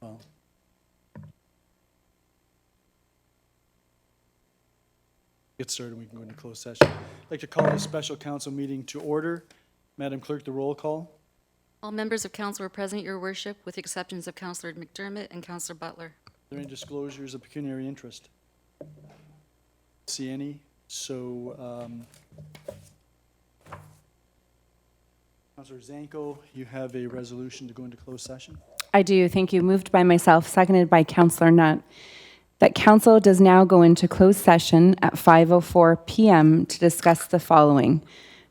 Well, get started, we can go into closed session. I'd like to call the special council meeting to order. Madam Clerk, the roll call. All members of council are present, your worship, with the exceptions of Councillor McDermott and Councillor Butler. Are there any disclosures of pecuniary interest? See any? So, Councillor Zanko, you have a resolution to go into closed session? I do, thank you. Moved by myself, seconded by Councillor Nutt, that council does now go into closed session at 5:04 p.m. to discuss the following.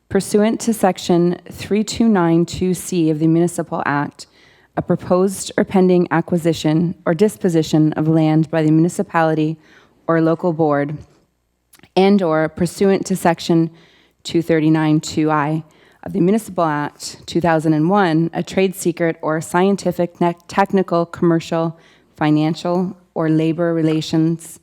Pursuant to Section 3292C of the Municipal Act, a proposed or pending acquisition or disposition of land by the municipality or local board, and/or pursuant to Section 239(2)(I) of the Municipal Act 2001, a trade secret or scientific, technical, commercial, financial, or labor relations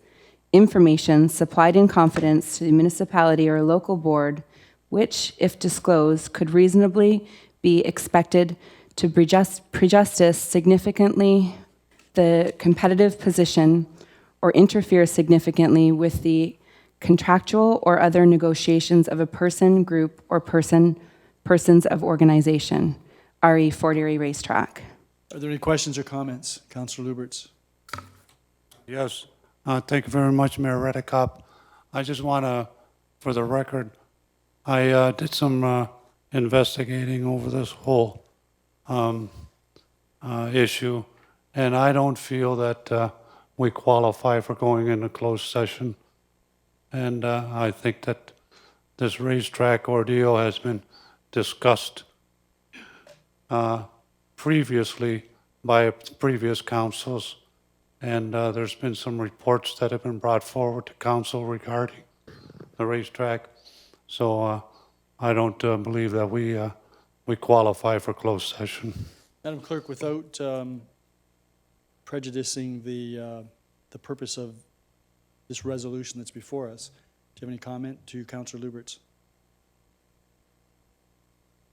information supplied in confidence to the municipality or local board, which, if disclosed, could reasonably be expected to prejudice significantly the competitive position or interfere significantly with the contractual or other negotiations of a person, group, or persons of organization. RE Fort Erie Racetrack. Are there any questions or comments? Councillor Luberts. Yes, thank you very much, Mayor Redekop. I just want to, for the record, I did some investigating over this whole issue, and I don't feel that we qualify for going into closed session. And I think that this racetrack ordeal has been discussed previously by previous councils, and there's been some reports that have been brought forward to council regarding the racetrack. So I don't believe that we qualify for closed session. Madam Clerk, without prejudicing the purpose of this resolution that's before us, do you have any comment to Councillor Luberts?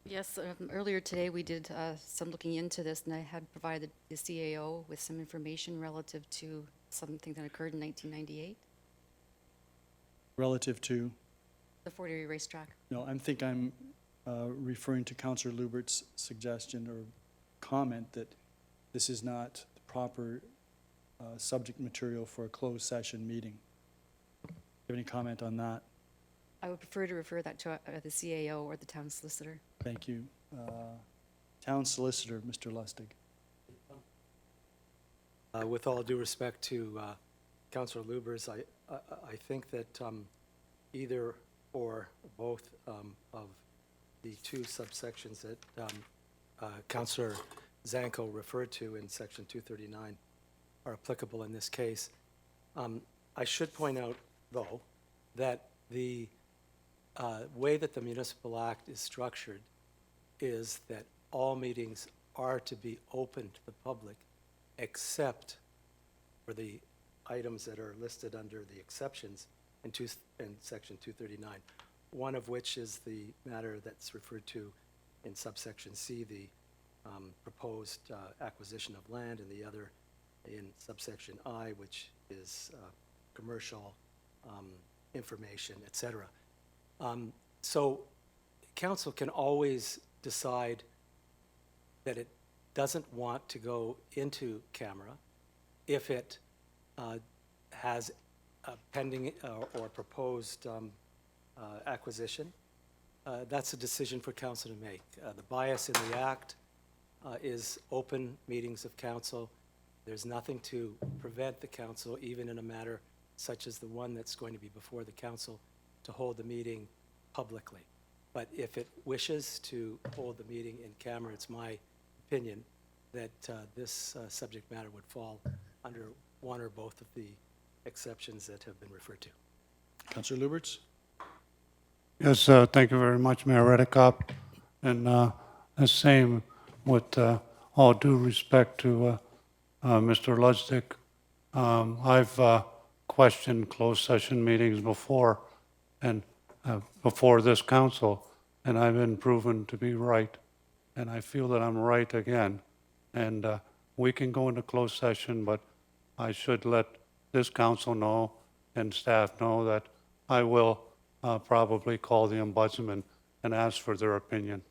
Yes, earlier today we did some looking into this, and I had provided the CAO with some information relative to something that occurred in 1998, Relative to, the Fort Erie Racetrack. no, I'm referring to Councillor Luberts' suggestion or comment that this is not the proper subject material for a closed session meeting. Do you have any comment on that? I would prefer to refer that to the CAO or the town solicitor. Thank you. Town Solicitor, Mr. Lustig. With all due respect to Councillor Lubers, I think that either or both of the two subsections that Councillor Zanko referred to in Section 239 are applicable in this case. I should point out, though, that the way that the Municipal Act is structured is that all meetings are to be open to the public except for the items that are listed under the exceptions in Section 239, one of which is the matter that's referred to in subsection C, the proposed acquisition of land, and the other in subsection I, which is commercial information, et cetera. So council can always decide that it doesn't want to go into camera if it has a pending or proposed acquisition. That's a decision for council to make. The bias in the act is open meetings of council. There's nothing to prevent the council, even in a matter such as the one that's going to be before the council, to hold the meeting publicly. But if it wishes to hold the meeting in camera, it's my opinion that this subject matter would fall under one or both of the exceptions that have been referred to. Councillor Luberts? Yes, thank you very much, Mayor Redekop. And the same with all due respect to Mr. Lustig. I've questioned closed session meetings before, and before this council, and I've been proven to be right. And I feel that I'm right again. And we can go into closed session, but I should let this council know and staff know that I will probably call the ombudsman and ask for their opinion.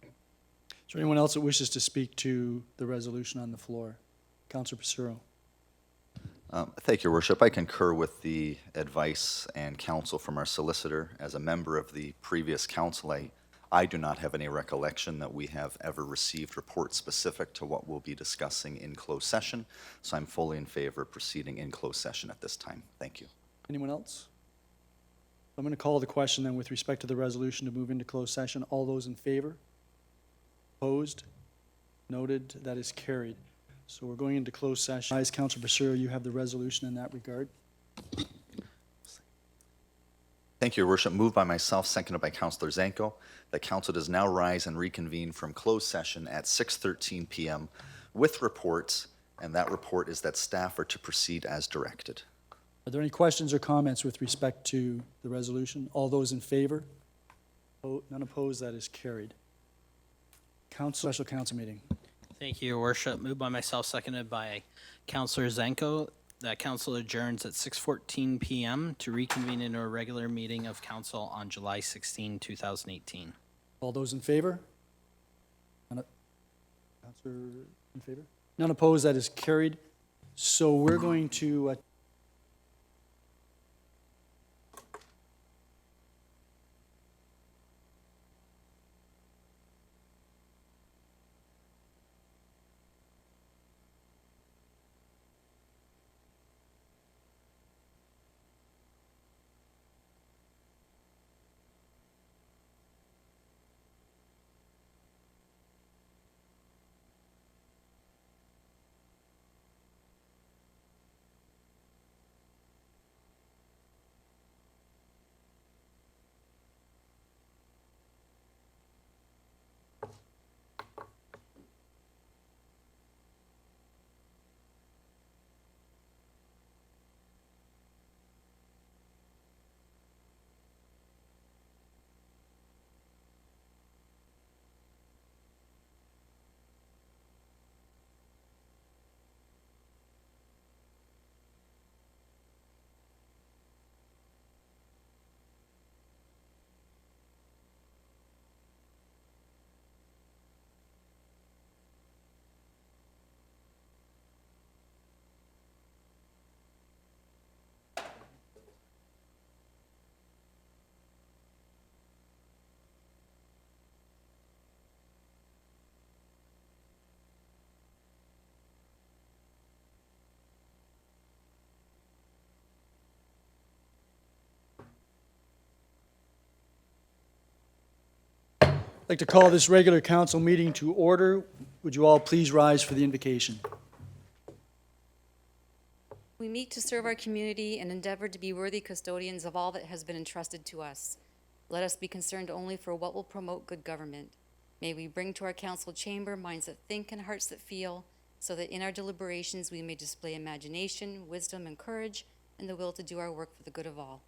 Is there anyone else that wishes to speak to the resolution on the floor? Councilor Pacero. Thank you, Your Worship. I concur with the advice and counsel from our solicitor. As a member of the previous council, I do not have any recollection that we have ever received reports specific to what we'll be discussing in closed session, so I'm fully in favor of proceeding in closed session at this time. Thank you. Anyone else? I'm going to call the question then with respect to the resolution to move into closed session. All those in favor? Opposed? Noted. That is carried. So we're going into closed session. As Councilor Pacero, you have the resolution in that regard. Thank you, Your Worship. Moved by myself, seconded by Councilor Zanko, that council does now rise and reconvene from closed session at 6:13 p.m. with reports, and that report is that staff are to proceed as directed. Are there any questions or comments with respect to the resolution? All those in favor? None opposed, that is carried. Special council meeting. Thank you, Your Worship. Moved by myself, seconded by Councilor Zanko, that council adjourns at 6:14 p.m. to reconvene into a regular meeting of council on July 16, 2018. All those in favor? Councilor in favor? None opposed, that is carried. So we're going to I'd like to call this regular council meeting to order. Would you all please rise for the invocation? We meet to serve our community and endeavor to be worthy custodians of all that has been entrusted to us. Let us be concerned only for what will promote good government. May we bring to our council chamber minds that think and hearts that feel, so that in our deliberations we may display imagination, wisdom, and courage, and the will to do our work for the good of all.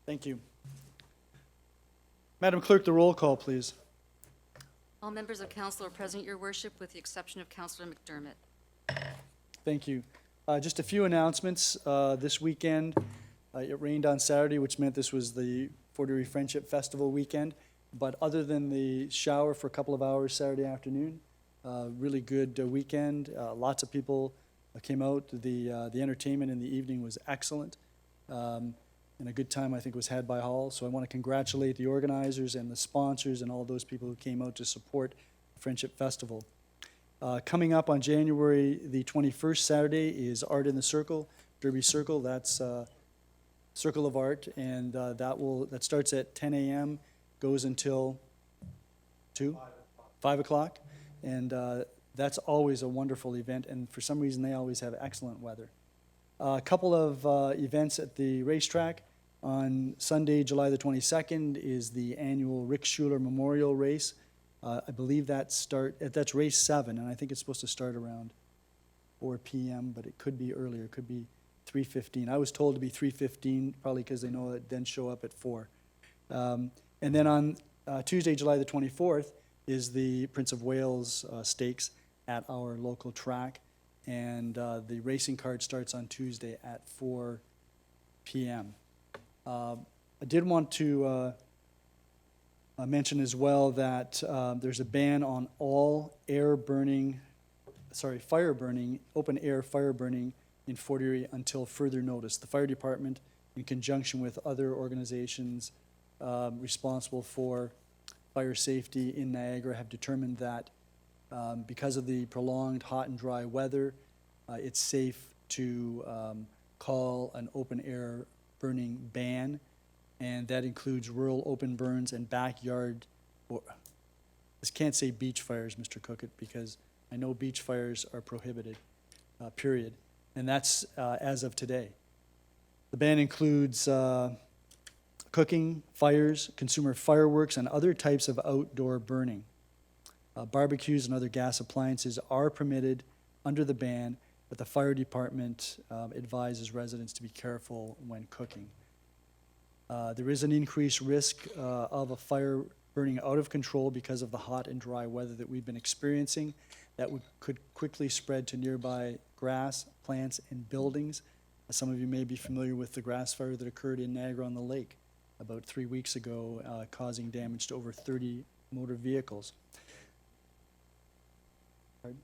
Thank you. Madam Clerk, the roll call, please. All members of council are present, Your Worship, with the exception of Councilor McDermott. Thank you. Just a few announcements. This weekend, it rained on Saturday, which meant this was the Fort Erie Friendship Festival weekend. But other than the shower for a couple of hours Saturday afternoon, really good weekend. Lots of people came out. The entertainment in the evening was excellent. And a good time, I think, was had by all. So I want to congratulate the organizers and the sponsors and all those people who came out to support the Friendship Festival. Coming up on January the 21st, Saturday, is Art in the Circle, Derby Circle. That's Circle of Art, and that starts at 10 a.m., goes until 5 o'clock, and that's always a wonderful event, and for some reason, they always have excellent weather. A couple of events at the racetrack. On Sunday, July the 22nd, is the annual Rick Schuler Memorial Race. I believe that's race 7, and I think it's supposed to start around 4 p.m., but it could be earlier. It could be 3:15. I was told to be 3:15, probably because they know it then show up at 4. And then on Tuesday, July the 24th, is the Prince of Wales Stakes. at our local track. And the racing card starts on Tuesday at 4 p.m. I did want to mention as well that there's a ban on all fire burning, open air fire burning in Fort Erie until further notice. The fire department, in conjunction with other organizations responsible for fire safety in Niagara, have determined that because of the prolonged hot and dry weather, it's safe to call an open air burning ban, and that includes rural open burns and backyard, I can't say beach fires, Mr. Cookett, because I know beach fires are prohibited, period. And that's as of today. The ban includes cooking, fires, consumer fireworks, and other types of outdoor burning. Barbecues and other gas appliances are permitted under the ban, but the fire department advises residents to be careful when cooking. There is an increased risk of a fire burning out of control because of the hot and dry weather that we've been experiencing. That could quickly spread to nearby grass, plants, and buildings. Some of you may be familiar with the grass fire that occurred in Niagara-on-the-Lake about 3 weeks ago, causing damage to over 30 motor vehicles. Pardon?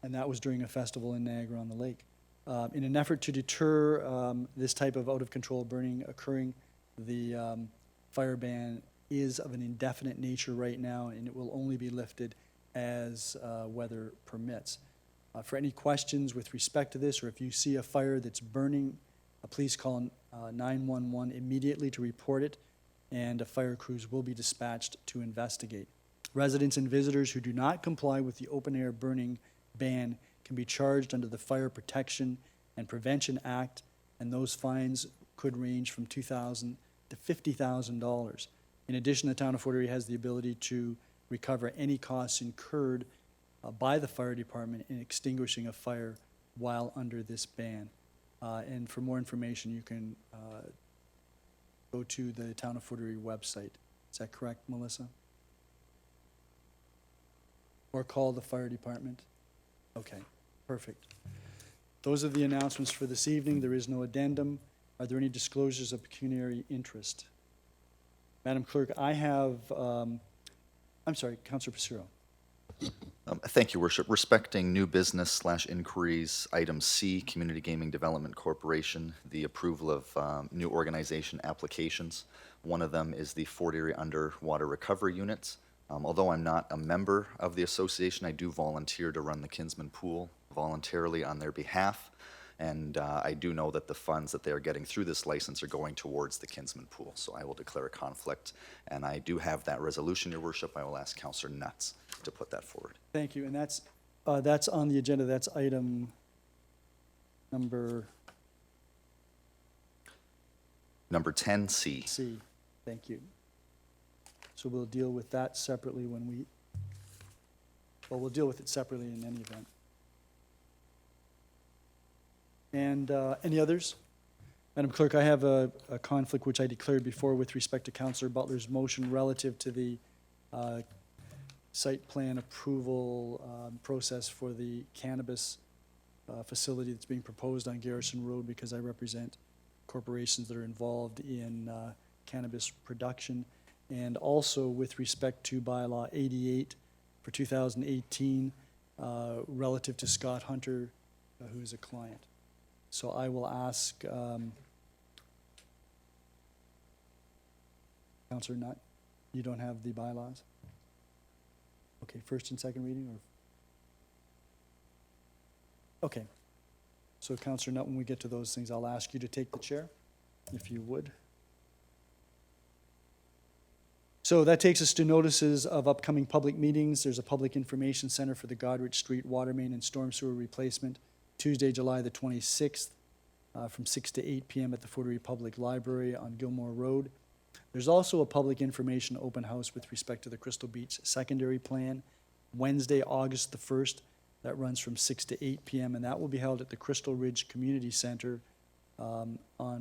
And that was during a festival in Niagara-on-the-Lake. In an effort to deter this type of out-of-control burning occurring, the fire ban is of an indefinite nature right now, and it will only be lifted as weather permits. For any questions with respect to this, or if you see a fire that's burning, please call 911 immediately to report it, and fire crews will be dispatched to investigate. Residents and visitors who do not comply with the open-air burning ban can be charged under the Fire Protection and Prevention Act, and those fines could range from $2,000 to $50,000. In addition, the town of Fort Erie has the ability to recover any costs incurred by the fire department in extinguishing a fire while under this ban. And for more information, you can go to the town of Fort Erie website. Is that correct, Melissa? Or call the fire department? Okay, perfect. Those are the announcements for this evening. There is no addendum. Are there any disclosures of pecuniary interest? Madam Clerk, I have, I'm sorry, Councilor Passero. Thank you, Worship. Respecting new business/inquiries, item C, Community Gaming Development Corporation, the approval of new organization applications. One of them is the Fort Erie Underwater Recovery Units. Although I'm not a member of the association, I do volunteer to run the Kinsman Pool voluntarily on their behalf. And I do know that the funds that they are getting through this license are going towards the Kinsman Pool. So I will declare a conflict. And I do have that resolution, Your Worship. I will ask Councillor Nuts to put that forward. Thank you, and that's on the agenda. That's item number C. C. Thank you. So we'll deal with that separately we'll deal with it separately in any event. And any others? Madam Clerk, I have a conflict which I declared before with respect to Councillor Butler's motion relative to the site plan approval process for the cannabis facility that's being proposed on Garrison Road, because I represent corporations that are involved in cannabis production, and also with respect to bylaw 88 for 2018 relative to Scott Hunter, who is a client. So I will ask Councillor Nutt, you don't have the bylaws? Okay, first and second reading, or? Okay. So Councillor Nutt, when we get to those things, I'll ask you to take the chair, if you would. So that takes us to notices of upcoming public meetings. There's a public information center for the Godrich Street water main and storm sewer replacement, Tuesday, July the 26th, from 6 to 8 p.m. at the Fort Erie Public Library on Gilmore Road. There's also a public information open house with respect to the Crystal Beach secondary plan, Wednesday, August the 1st. That runs from 6 to 8 p.m., and that will be held at the Crystal Ridge Community Center on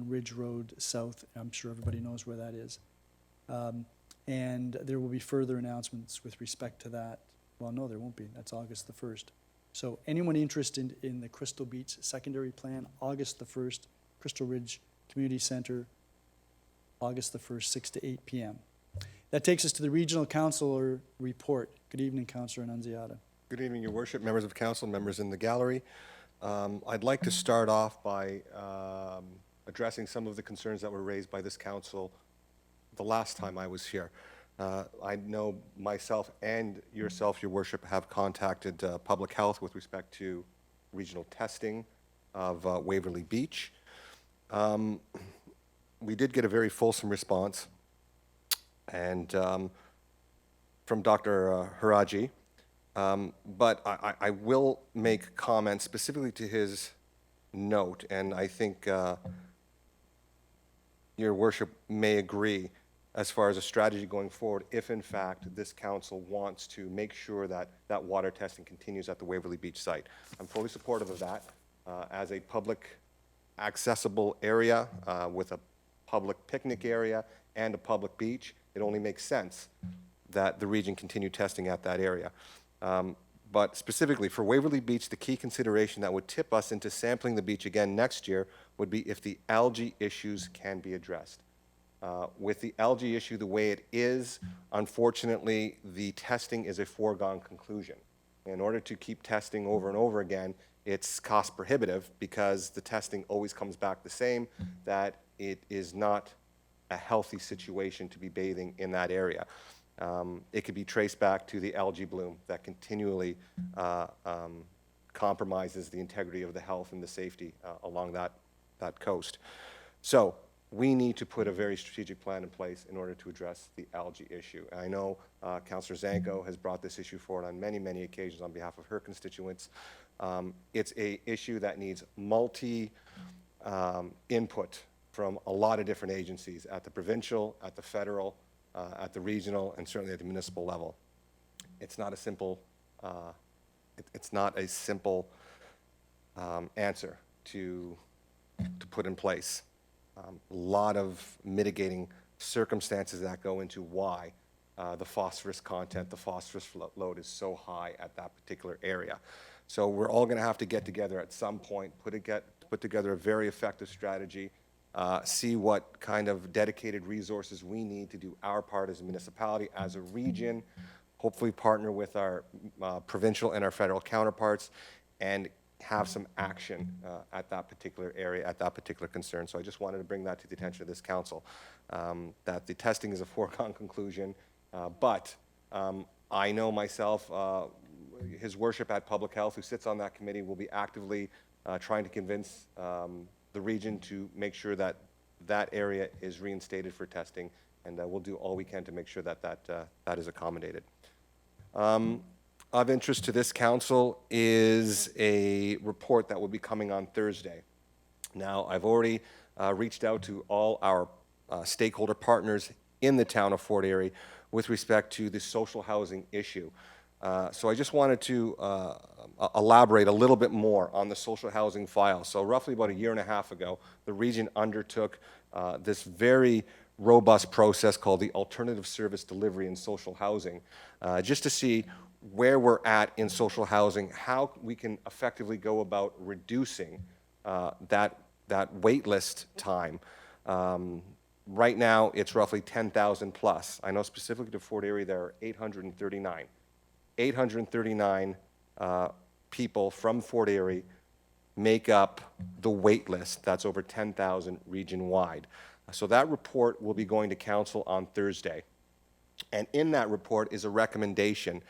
Ridge Road South. I'm sure everybody knows where that is. And there will be further announcements with respect to that Well, no, there won't be. That's August the 1st. So anyone interested in the Crystal Beach Secondary Plan, August the 1st, Crystal Ridge Community Center, August the 1st, 6 to 8 p.m. That takes us to the Regional Councilor report. Good evening, Councilor Annunziata. Good evening, Your Worship, members of council, members in the gallery. I'd like to start off by addressing some of the concerns that were raised by this council the last time I was here. I know myself and yourself, Your Worship, have contacted Public Health with respect to regional testing of Waverly Beach. We did get a very fulsome response, and from Dr. Haraji. But I will make comments specifically to his note, and I think Your Worship may agree as far as a strategy going forward, if in fact this council wants to make sure that that water testing continues at the Waverly Beach site. I'm fully supportive of that. As a public accessible area with a public picnic area and a public beach, it only makes sense that the region continue testing at that area. But specifically for Waverly Beach, the key consideration that would tip us into sampling the beach again next year would be if the algae issues can be addressed. With the algae issue the way it is, unfortunately, the testing is a foregone conclusion. In order to keep testing over and over again, it's cost prohibitive because the testing always comes back the same, that it is not a healthy situation to be bathing in that area. It could be traced back to the algae bloom that continually compromises the integrity of the health and the safety along that coast. So we need to put a very strategic plan in place in order to address the algae issue. And I know Councillor Zanko has brought this issue forward on many, many occasions on behalf of her constituents. It's an issue that needs input from a lot of different agencies at the provincial, at the federal, at the regional, and certainly at the municipal level. It's not a simple, answer to put in place. A lot of mitigating circumstances that go into why the phosphorus content, the phosphorus load is so high at that particular area. So we're all going to have to get together at some point, put together a very effective strategy, see what kind of dedicated resources we need to do our part as a municipality, as a region, hopefully partner with our provincial and our federal counterparts, and have some action at that particular area, at that particular concern. So I just wanted to bring that to the attention of this council, that the testing is a foregone conclusion, but I know myself, His Worship at Public Health, who sits on that committee, will be actively trying to convince the region to make sure that that area is reinstated for testing, and we'll do all we can to make sure that that is accommodated. Of interest to this council is a report that will be coming on Thursday. Now, I've already reached out to all our stakeholder partners in the town of Fort Erie with respect to the social housing issue. So I just wanted to elaborate a little bit more on the social housing file. So roughly about a year and a half ago, the region undertook this very robust process called the Alternative Service Delivery in Social Housing, just to see where we're at in social housing, how we can effectively go about reducing that wait list time. Right now, it's roughly 10,000 plus. I know specifically to Fort Erie, there are 839. 839 people from Fort Erie make up the wait list. That's over 10,000 region-wide. So that report will be going to council on Thursday. And in that report is a recommendation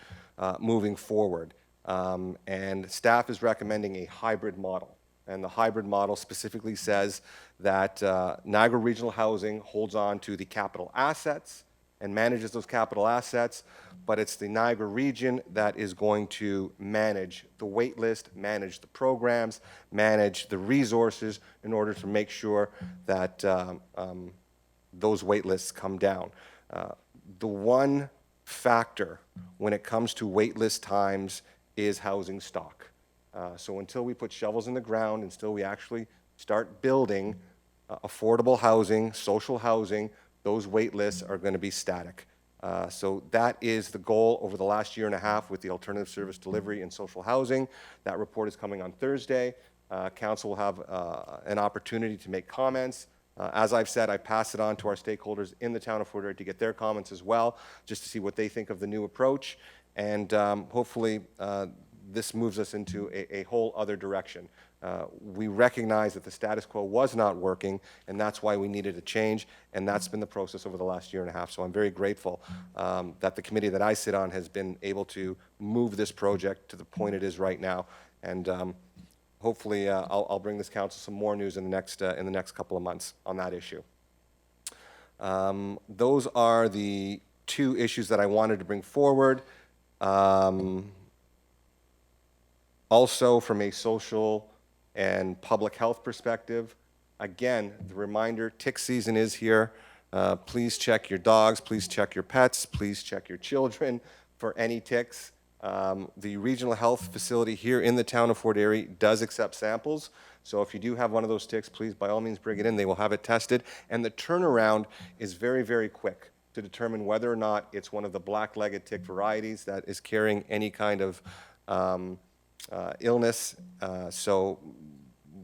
moving forward. And staff is recommending a hybrid model. And the hybrid model specifically says that Niagara Regional Housing holds on to the capital assets and manages those capital assets, but it's the Niagara region that is going to manage the wait list, manage the programs, manage the resources in order to make sure that those wait lists come down. The one factor when it comes to wait list times is housing stock. So until we put shovels in the ground, until we actually start building affordable housing, social housing, those wait lists are going to be static. So that is the goal over the last year and a half with the alternative service delivery and social housing. That report is coming on Thursday. Council will have an opportunity to make comments. As I've said, I pass it on to our stakeholders in the town of Fort Erie to get their comments as well, just to see what they think of the new approach. And hopefully, this moves us into a whole other direction. We recognize that the status quo was not working, and that's why we needed a change, and that's been the process over the last year and a half. So I'm very grateful that the committee that I sit on has been able to move this project to the point it is right now. And hopefully, I'll bring this council some more news in the next couple of months on that issue. Those are the two issues that I wanted to bring forward. Also, from a social and public health perspective, again, the reminder, tick season is here. Please check your dogs, please check your pets, please check your children for any ticks. The regional health facility here in the town of Fort Erie does accept samples. So if you do have one of those ticks, please, by all means, bring it in. They will have it tested. And the turnaround is very, very quick to determine whether or not it's one of the black-legged tick varieties that is carrying any kind of illness. So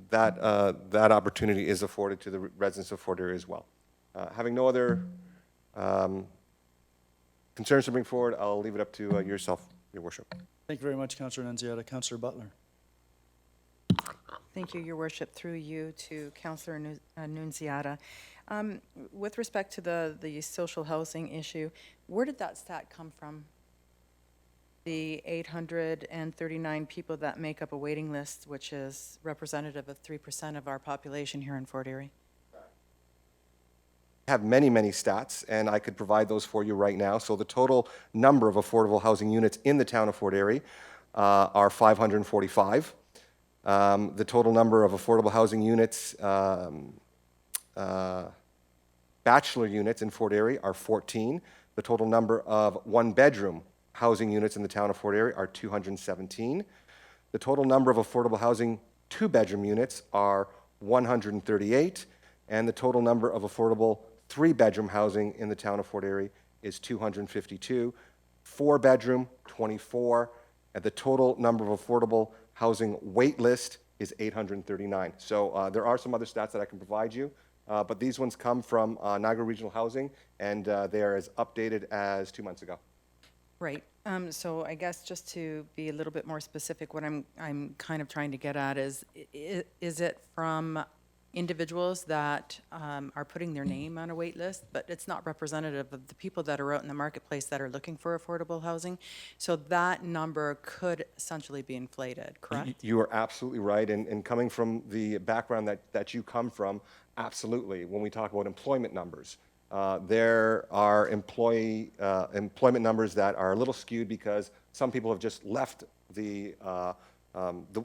that opportunity is afforded to the residents of Fort Erie as well. Having no other concerns to bring forward, I'll leave it up to yourself, Your Worship. Thank you very much, Councillor Nunziata. Councillor Butler. Thank you, Your Worship, through you to Councillor Nunziata. With respect to the social housing issue, where did that stat come from? The 839 people that make up a waiting list, which is representative of 3% of our population here in Fort Erie. I have many, many stats, and I could provide those for you right now. So the total number of affordable housing units in the town of Fort Erie are 545. The total number of affordable housing units, bachelor units in Fort Erie are 14. The total number of one-bedroom housing units in the town of Fort Erie are 217. The total number of affordable housing two-bedroom units are 138, and the total number of affordable three-bedroom housing in the town of Fort Erie is 252. Four-bedroom, 24, and the total number of affordable housing wait list is 839. So there are some other stats that I can provide you, but these ones come from Niagara Regional Housing, and they are as updated as 2 months ago. Right. So I guess just to be a little bit more specific, what I'm kind of trying to get at is it from individuals that are putting their name on a wait list, but it's not representative of the people that are out in the marketplace that are looking for affordable housing? So that number could essentially be inflated, correct? You are absolutely right, and coming from the background that you come from, absolutely. When we talk about employment numbers, there are employment numbers that are a little skewed because some people have just left the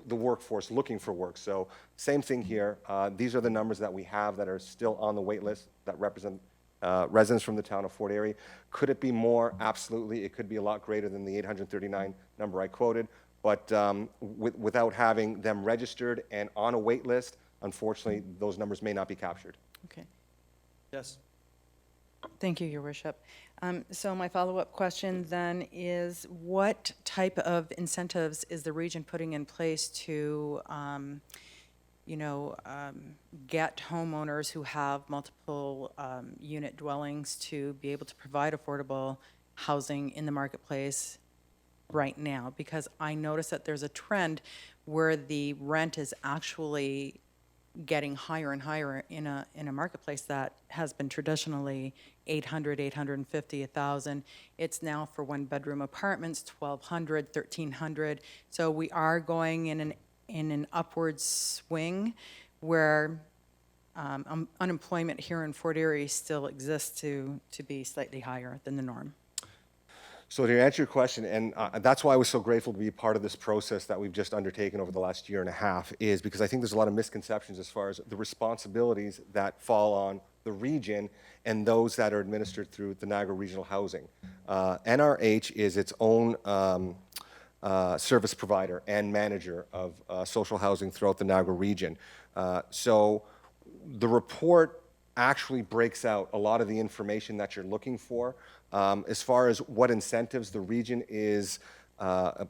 workforce looking for work. So same thing here. These are the numbers that we have that are still on the wait list that represent residents from the town of Fort Erie. Could it be more? Absolutely. It could be a lot greater than the 839 number I quoted. But without having them registered and on a wait list, unfortunately, those numbers may not be captured. Okay. Yes. Thank you, Your Worship. So my follow-up question then is, what type of incentives is the region putting in place to, get homeowners who have multiple unit dwellings to be able to provide affordable housing in the marketplace right now? Because I notice that there's a trend where the rent is actually getting higher and higher in a marketplace that has been traditionally 800, 850, 1,000. It's now for one-bedroom apartments, 1,200, 1,300. So we are going in an upward swing where unemployment here in Fort Erie still exists to be slightly higher than the norm. So to answer your question, and that's why I was so grateful to be a part of this process that we've just undertaken over the last year and a half, is because I think there's a lot of misconceptions as far as the responsibilities that fall on the region and those that are administered through the Niagara Regional Housing. NRH is its own service provider and manager of social housing throughout the Niagara region. So the report actually breaks out a lot of the information that you're looking for, As far as what incentives the region is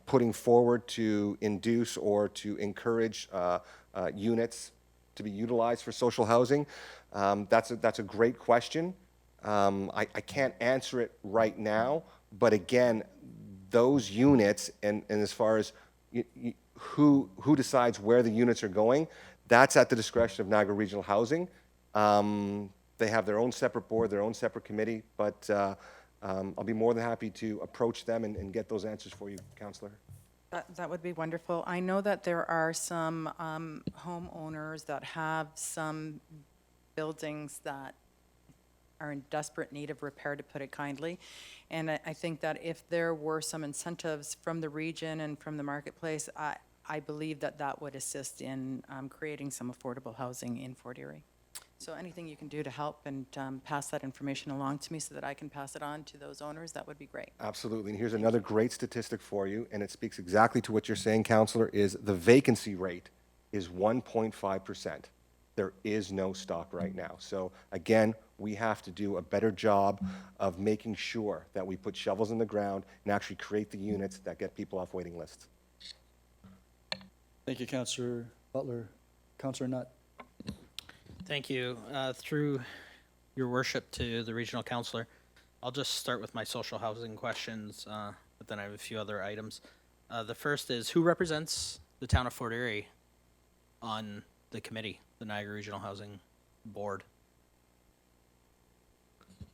putting forward to induce or to encourage units to be utilized for social housing, that's a great question. I can't answer it right now, but again, those units and as far as who decides where the units are going, that's at the discretion of Niagara Regional Housing. They have their own separate board, their own separate committee, but I'll be more than happy to approach them and get those answers for you, Councillor. That would be wonderful. I know that there are some homeowners that have some buildings that are in desperate need of repair, to put it kindly. And I think that if there were some incentives from the region and from the marketplace, I believe that that would assist in creating some affordable housing in Fort Erie. So anything you can do to help and pass that information along to me so that I can pass it on to those owners, that would be great. Absolutely. And here's another great statistic for you, and it speaks exactly to what you're saying, Councillor, is the vacancy rate is 1.5%. There is no stock right now. So again, we have to do a better job of making sure that we put shovels in the ground and actually create the units that get people off waiting lists. Thank you, Councillor Butler. Councillor Nutt. Thank you. Through your worship to the regional councillor, I'll just start with my social housing questions, but then I have a few other items. The first is, who represents the town of Fort Erie on the committee, the Niagara Regional Housing Board?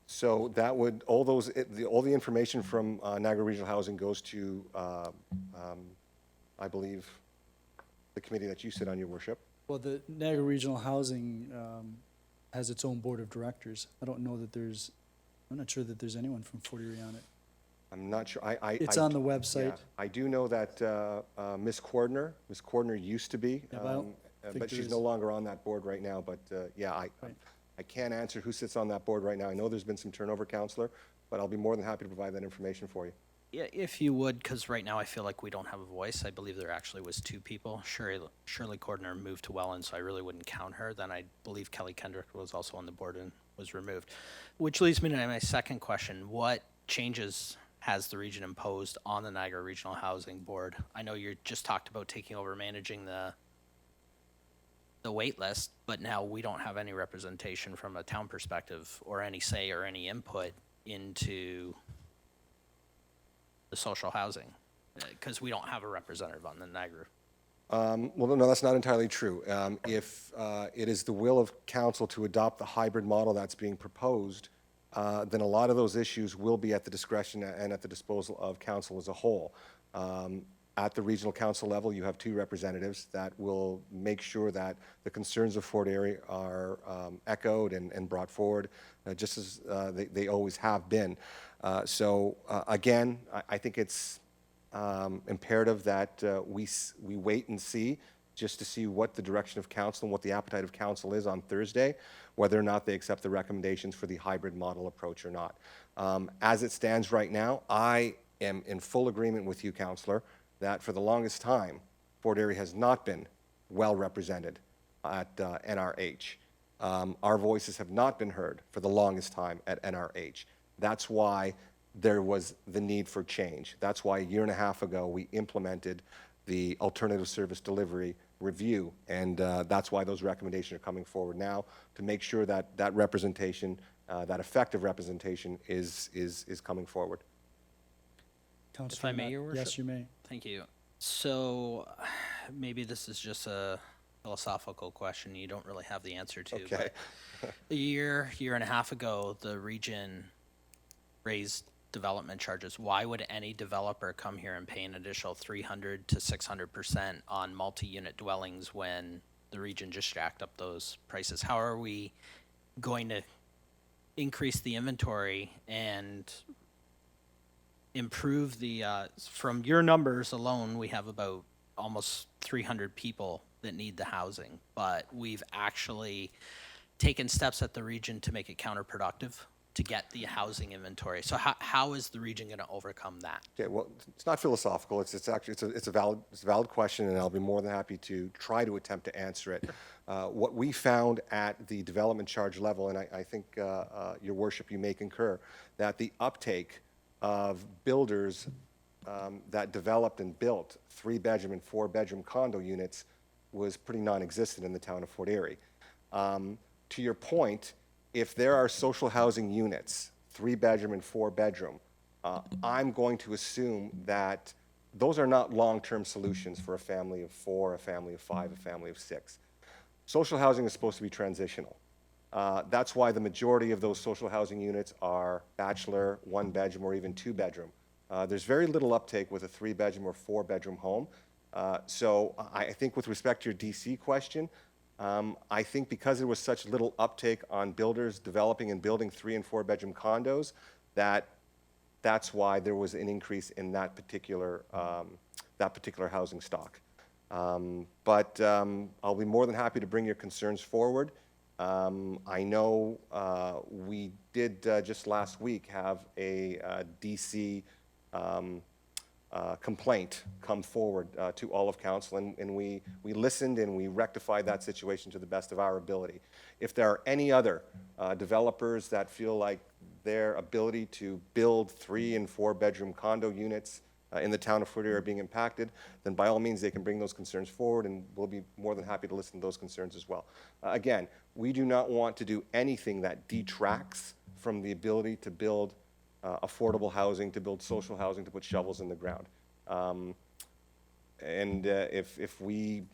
So that would, all the information from Niagara Regional Housing goes to, I believe, the committee that you sit on, your worship. Well, the Niagara Regional Housing has its own board of directors. I'm not sure that there's anyone from Fort Erie on it. I'm not sure. It's on the website. Yeah, I do know that Ms. Cordner used to be, Yeah, but I don't think but there she's is. no longer on that board right now. But yeah, Right. I can't answer who sits on that board right now. I know there's been some turnover, Councillor, but I'll be more than happy to provide that information for you. Yeah, if you would, because right now I feel like we don't have a voice. I believe there actually was two people. Shirley Cordner moved to Welland, so I really wouldn't count her. Then I believe Kelly Kendrick was also on the board and was removed. Which leads me to my second question. What changes has the region imposed on the Niagara Regional Housing Board? I know you just talked about taking over managing the wait list, but now we don't have any representation from a town perspective or any say or any input into the social housing, because we don't have a representative on the Niagara. Well, no, that's not entirely true. If it is the will of council to adopt the hybrid model that's being proposed, then a lot of those issues will be at the discretion and at the disposal of council as a whole. At the regional council level, you have two representatives that will make sure that the concerns of Fort Erie are echoed and brought forward, just as they always have been. So again, I think it's imperative that we wait and see, just to see what the direction of council and what the appetite of council is on Thursday, whether or not they accept the recommendations for the hybrid model approach or not. As it stands right now, I am in full agreement with you, Councillor, that for the longest time, Fort Erie has not been well represented at NRH. Our voices have not been heard for the longest time at NRH. That's why there was the need for change. That's why a year and a half ago, we implemented the alternative service delivery review, and that's why those recommendations are coming forward now, to make sure that that representation, that effective representation is coming forward. Councillor I may, Nutt. Your Worship? Yes, you may. Thank you. So maybe this is just a philosophical question you don't really have the answer to. Okay. But a year and a half ago, the region raised development charges. Why would any developer come here and pay an additional 300 to 600% on multi-unit dwellings when the region just jacked up those prices? How are we going to increase the inventory and improve the, from your numbers alone, we have about almost 300 people that need the housing, but we've actually taken steps at the region to make it counterproductive to get the housing inventory. So how is the region going to overcome that? Okay, well, it's not philosophical. It's actually it's a valid question, and I'll be more than happy to try to attempt to answer it. What we found at the development charge level, and I think Your Worship, you may concur, that the uptake of builders that developed and built 3-bedroom and 4-bedroom condo units was pretty non-existent in the town of Fort Erie. To your point, if there are social housing units, 3-bedroom and 4-bedroom, I'm going to assume that those are not long-term solutions for a family of 4, a family of 5, a family of 6. Social housing is supposed to be transitional. That's why the majority of those social housing units are bachelor, 1-bedroom, or even 2-bedroom. There's very little uptake with a 3-bedroom or 4-bedroom home. So I think with respect to your DC question, I think because there was such little uptake on builders developing and building 3- and 4-bedroom condos, that's why there was an increase in that particular housing stock. But I'll be more than happy to bring your concerns forward. I know we did just last week have a DC complaint come forward to all of council, and we listened and we rectified that situation to the best of our ability. If there are any other developers that feel like their ability to build 3- and 4-bedroom condo units in the town of Fort Erie are being impacted, then by all means they can bring those concerns forward, and we'll be more than happy to listen to those concerns as well. Again, we do not want to do anything that detracts from the ability to build affordable housing, to build social housing, to put shovels in the ground. If we,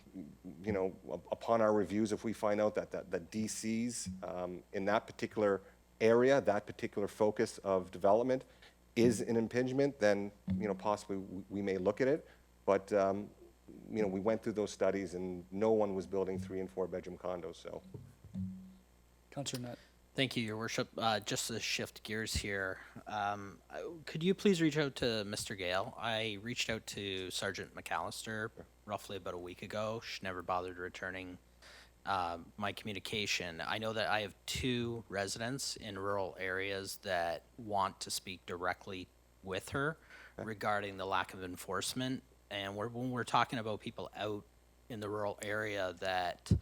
upon our reviews, if we find out that DCs in that particular area, that particular focus of development is an impingement, then, possibly we may look at it. But, we went through those studies and no one was building 3- and 4-bedroom condos, so. Councillor Nutt. Thank you, Your Worship. Just to shift gears here, could you please reach out to Mr. Gale? I reached out to Sergeant McAllister roughly about a week ago. She never bothered returning my communication. I know that I have 2 residents in rural areas that want to speak directly with her regarding the lack of enforcement. And when we're talking about people out in the rural area that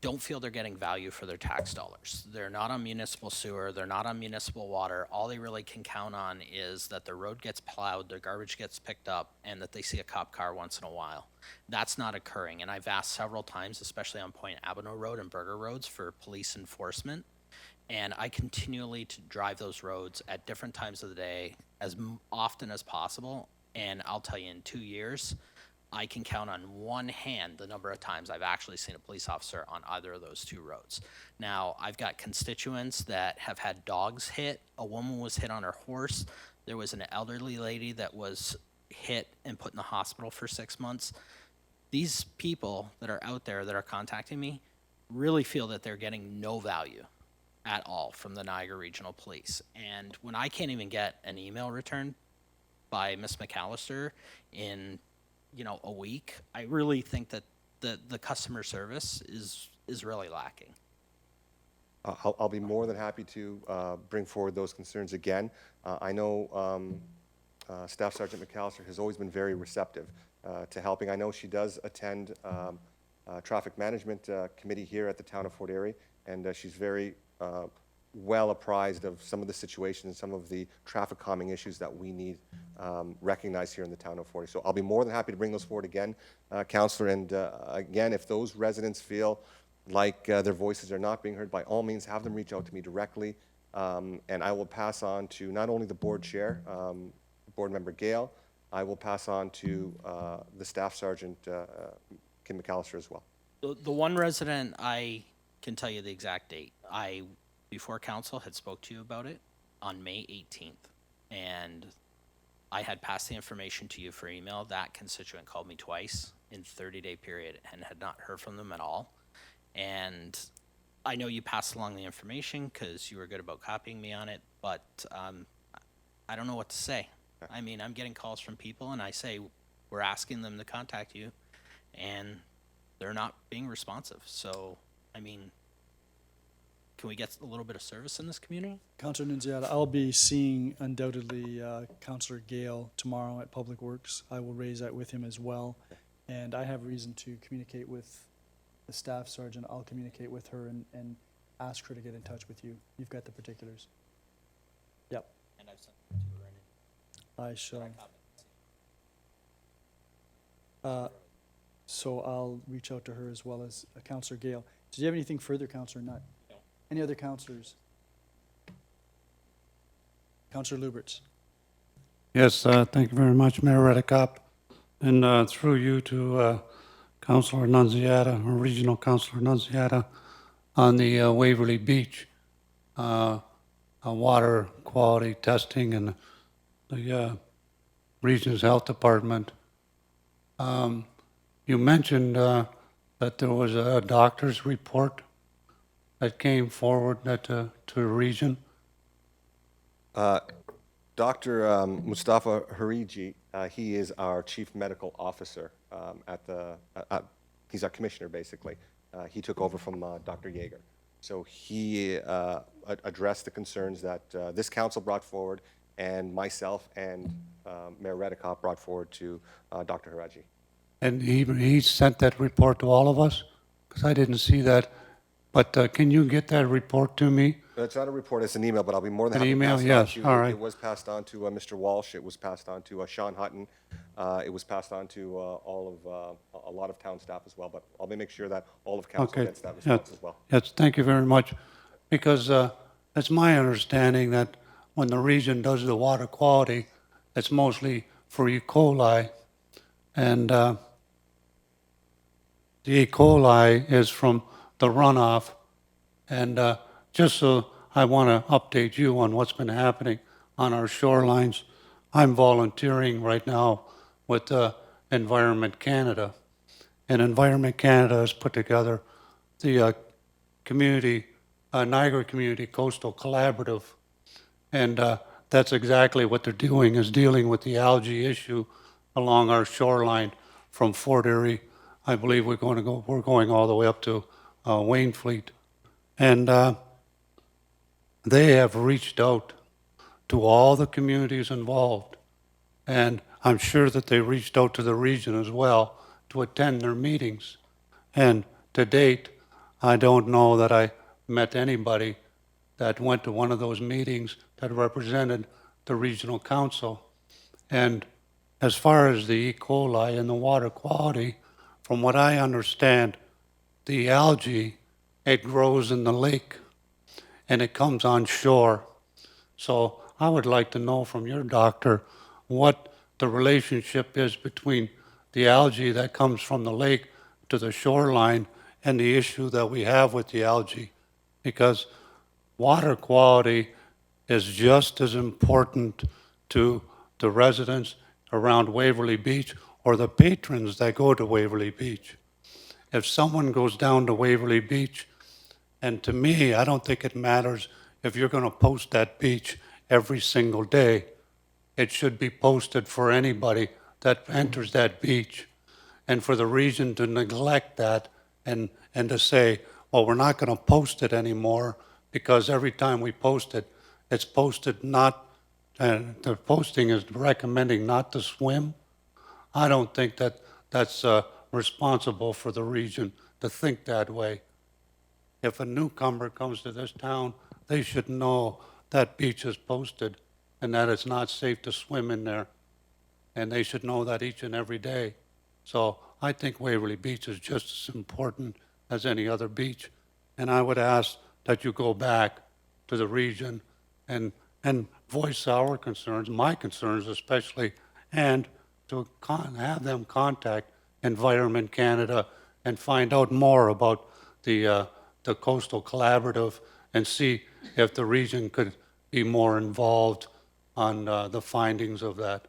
don't feel they're getting value for their tax dollars. They're not on municipal sewer, they're not on municipal water. All they really can count on is that their road gets plowed, their garbage gets picked up, and that they see a cop car once in a while. That's not occurring, and I've asked several times, especially on Point Avenue Road and Burger Roads, for police enforcement. And I continually to drive those roads at different times of the day as often as possible. And I'll tell you, in 2 years, I can count on one hand the number of times I've actually seen a police officer on either of those 2 roads. Now, I've got constituents that have had dogs hit. A woman was hit on her horse. There was an elderly lady that was hit and put in the hospital for 6 months. These people that are out there that are contacting me really feel that they're getting no value at all from the Niagara Regional Police. And when I can't even get an email returned by Ms. McAllister in a week, I really think that the customer service is really lacking. I'll be more than happy to bring forward those concerns again. I know Staff Sergeant McAllister has always been very receptive to helping. I know she does attend Traffic Management Committee here at the town of Fort Erie, and she's very well apprised of some of the situations and some of the traffic calming issues that we need recognized here in the town of Fort Erie. So I'll be more than happy to bring those forward again, Councillor. And again, if those residents feel like their voices are not being heard, by all means, have them reach out to me directly. And I will pass on to not only the board chair, board member Gale, I will pass on to the Staff Sergeant, Kim McAllister, as well. The one resident, I can tell you the exact date. I, before council, had spoke to you about it on May 18th. And I had passed the information to you for email. That constituent called me twice in 30-day period and had not heard from them at all. And I know you passed along the information because you were good about copying me on it, but I don't know what to say. I mean, I'm getting calls from people and I say, we're asking them to contact you, and they're not being responsive. So, I mean, can we get a little bit of service in this community? Councillor Nunziata, I'll be seeing undoubtedly Councillor Gale tomorrow at Public Works. I will raise that with him as well. And I have reason to communicate with the staff sergeant. I'll communicate with her and ask her to get in touch with you. You've got the particulars. Yep, And I've sent it to her I shall. So I'll reach out to her as well as Councillor Gale. Did you have anything further, Councillor Nutt? No. Any other councillors? Councillor Luberts. Yes, thank you very much, Mayor Redekop. And through you to Councilor Nunziata, or Regional Councilor Nunziata, on the Waverly Beach water quality testing and the Region's Health Department. You mentioned that there was a doctor's report that came forward to the region. Dr. Mustafa Hariji, he is our chief medical officer he's our commissioner, basically. He took over from Dr. Yeager. So he addressed the concerns that this council brought forward, and myself and Mayor Redekop brought forward to Dr. Hariji. And he sent that report to all of us? Because I didn't see that. But can you get that report to me? It's not a report, it's an email, but I'll be more than An happy email? to pass it Yes, on to all you. right. It was passed on to Mr. Walsh, it was passed on to Sean Hutton, it was passed on to a lot of town staff as well, but I'll make sure that all of council Okay. gets that Yeah. response as well. Yes, thank you very much. Because it's my understanding that when the region does the water quality, it's mostly for E. coli. And the E. coli is from the runoff. And just so I want to update you on what's been happening on our shorelines, I'm volunteering right now with Environment Canada. And Environment Canada has put together the Niagara Community Coastal Collaborative. And that's exactly what they're doing, is dealing with the algae issue along our shoreline from Fort Erie. I believe we're going all the way up to Wainfleet. And they have reached out to all the communities involved. And I'm sure that they reached out to the region as well to attend their meetings. And to date, I don't know that I met anybody that went to one of those meetings that represented the regional council. And as far as the E. coli and the water quality, from what I understand, the algae, it grows in the lake and it comes on shore. So I would like to know from your doctor what the relationship is between the algae that comes from the lake to the shoreline and the issue that we have with the algae. Because water quality is just as important to the residents around Waverly Beach or the patrons that go to Waverly Beach. If someone goes down to Waverly Beach, and to me, I don't think it matters if you're going to post that beach every single day. It should be posted for anybody that enters that beach. And for the region to neglect that and to say, well, we're not going to post it anymore because every time we post it, it's posted not, the posting is recommending not to swim. I don't think that that's responsible for the region to think that way. If a newcomer comes to this town, they should know that beach is posted and that it's not safe to swim in there. And they should know that each and every day. So I think Waverly Beach is just as important as any other beach. And I would ask that you go back to the region and voice our concerns, my concerns especially, and to have them contact Environment Canada and find out more about the Coastal Collaborative and see if the region could be more involved on the findings of that.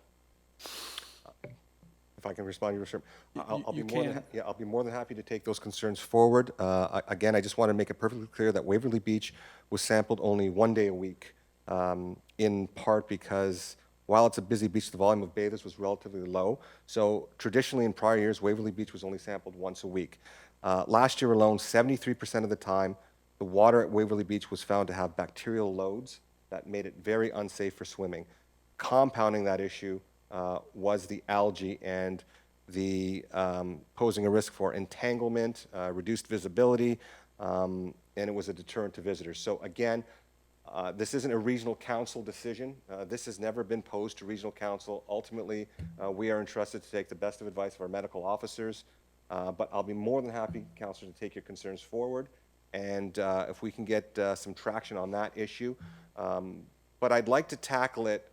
If I can respond, Your Worship, I'll you be more than can. I'll be more than happy to take those concerns forward. Again, I just want to make it perfectly clear that Waverly Beach was sampled only one day a week, in part because while it's a busy beach, the volume of bathers was relatively low. So traditionally, in prior years, Waverly Beach was only sampled once a week. Last year alone, 73% of the time, the water at Waverly Beach was found to have bacterial loads that made it very unsafe for swimming. Compounding that issue was the algae and the posing a risk for entanglement, reduced visibility, and it was a deterrent to visitors. So again, this isn't a regional council decision. This has never been posed to regional council. Ultimately, we are entrusted to take the best of advice of our medical officers, but I'll be more than happy, councillors, to take your concerns forward, and if we can get some traction on that issue. But I'd like to tackle it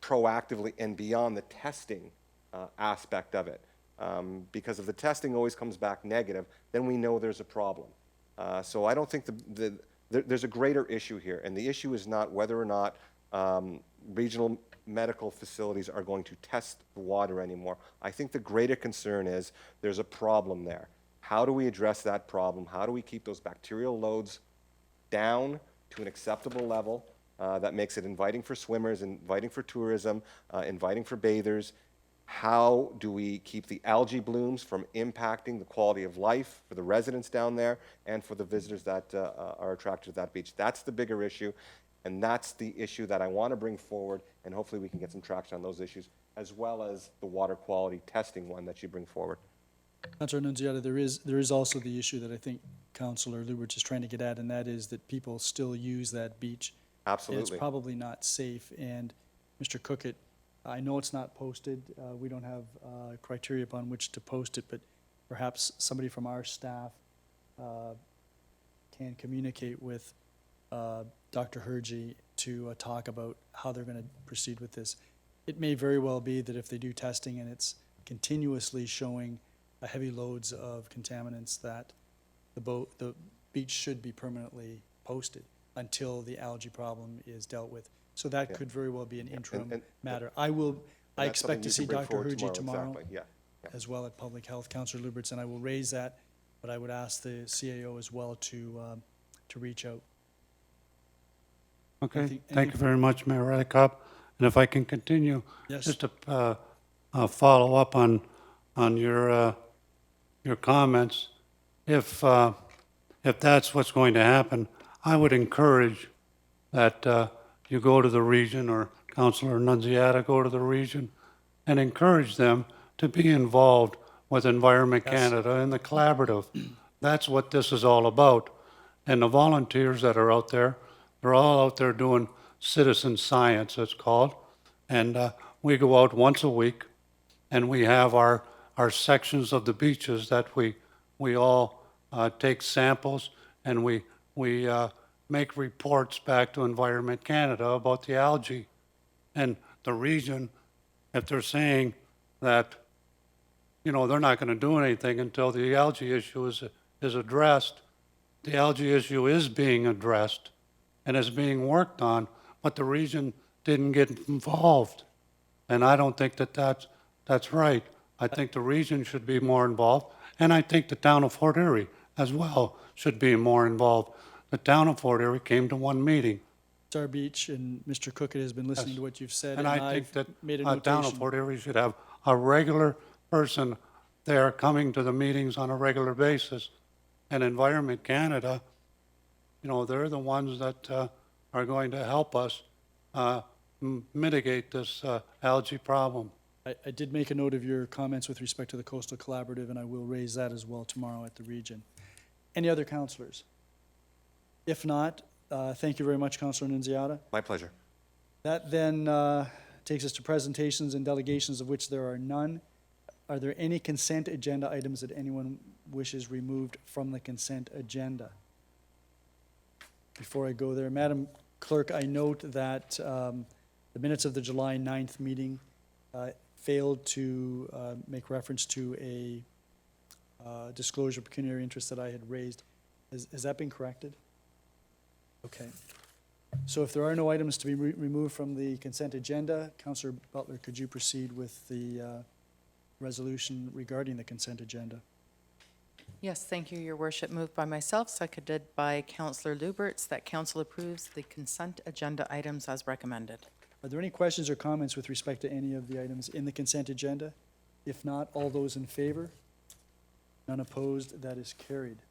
proactively and beyond the testing aspect of it. Because if the testing always comes back negative, then we know there's a problem. So I don't think there's a greater issue here, and the issue is not whether or not regional medical facilities are going to test the water anymore. I think the greater concern is there's a problem there. How do we address that problem? How do we keep those bacterial loads down to an acceptable level that makes it inviting for swimmers, inviting for tourism, inviting for bathers? How do we keep the algae blooms from impacting the quality of life for the residents down there and for the visitors that are attracted to that beach? That's the bigger issue, and that's the issue that I want to bring forward, and hopefully we can get some traction on those issues, as well as the water quality testing one that you bring forward. Councillor Nunziata, there is also the issue that I think Councillor Lubert is trying to get at, and that is that people still use that beach. Absolutely. And it's probably not safe. And Mr. Cookett, I know it's not posted. We don't have criteria upon which to post it, but perhaps somebody from our staff can communicate with Dr. Hergy to talk about how they're going to proceed with this. It may very well be that if they do testing and it's continuously showing heavy loads of contaminants, that the beach should be permanently posted until the algae problem is dealt with. So that could very well be an interim matter. I that's expect to see something you can Dr. bring Hergy forward tomorrow Exactly. Yeah. as well at Public Health, Councillor Luberts, and I will raise that, but I would ask the CAO as well to reach out. Okay, Anything- thank anything- you very much, Mayor Redekop. And if I can continue, Yes. just to follow up on your comments, if that's what's going to happen, I would encourage that you go to the region, or Councillor Nunziata go to the region, and encourage them to be involved with Environment Canada and the collaborative. That's what this is all about. And the volunteers that are out there, they're all out there doing citizen science, it's called. And we go out once a week, and we have our sections of the beaches that we all take samples, and we make reports back to Environment Canada about the algae. And the region, if they're saying that, you know, they're not going to do anything until the algae issue is addressed, the algae issue is being addressed and is being worked on, but the region didn't get involved. And I don't think that's right. I think the region should be more involved, and I think the town of Fort Erie as well should be more involved. The town of Fort Erie came to one meeting, It's our beach, and Mr. Cookett has been listening Yes. to what you've said, and and I think I've that made a the town of notation. Fort Erie should have a regular person there coming to the meetings on a regular basis. And Environment Canada, you know, they're the ones that are going to help us mitigate this algae problem. I did make a note of your comments with respect to the Coastal Collaborative, and I will raise that as well tomorrow at the region. Any other councillors? If not, thank you very much, Councillor Nunziata. My pleasure. That then takes us to presentations and delegations, of which there are none. Are there any consent agenda items that anyone wishes removed from the consent agenda? Before I go there, Madam Clerk, I note that the minutes of the July 9th meeting failed to make reference to a disclosure of pecuniary interest that I had raised. Has that been corrected? Okay. So if there are no items to be removed from the consent agenda, Councillor Butler, could you proceed with the resolution regarding the consent agenda? Yes, thank you, Your Worship. Moved by myself, seconded by Councillor Luberts, that council approves the consent agenda items as recommended. Are there any questions or comments with respect to any of the items in the consent agenda? If not, all those in favor? None opposed, that is carried.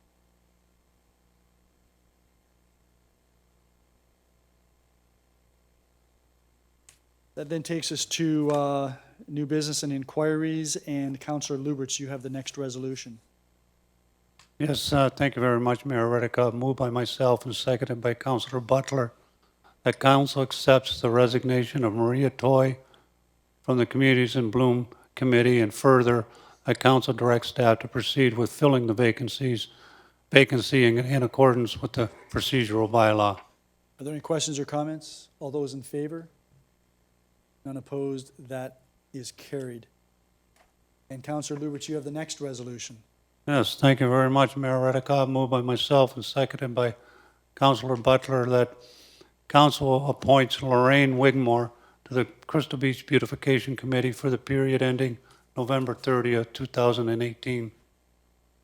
That then takes us to new business and inquiries, and Councillor Lubberts, you have the next resolution. Yes, thank you very much, Mayor Reddick. Moved by myself and seconded by Councillor Butler, that council accepts the resignation of Maria Toy from the Communities in Bloom Committee, and further, that council directs staff to proceed with filling the vacancy in accordance with the procedural bylaw. Are there any questions or comments? All those in favor? None opposed? That is carried. And Councillor Lubberts, you have the next resolution. Yes, thank you very much, Mayor Reddick. Moved by myself and seconded by Councillor Butler, that council appoints Lorraine Wigmore to the Crystal Beach Beautification Committee for the period ending November 30th, 2018. Are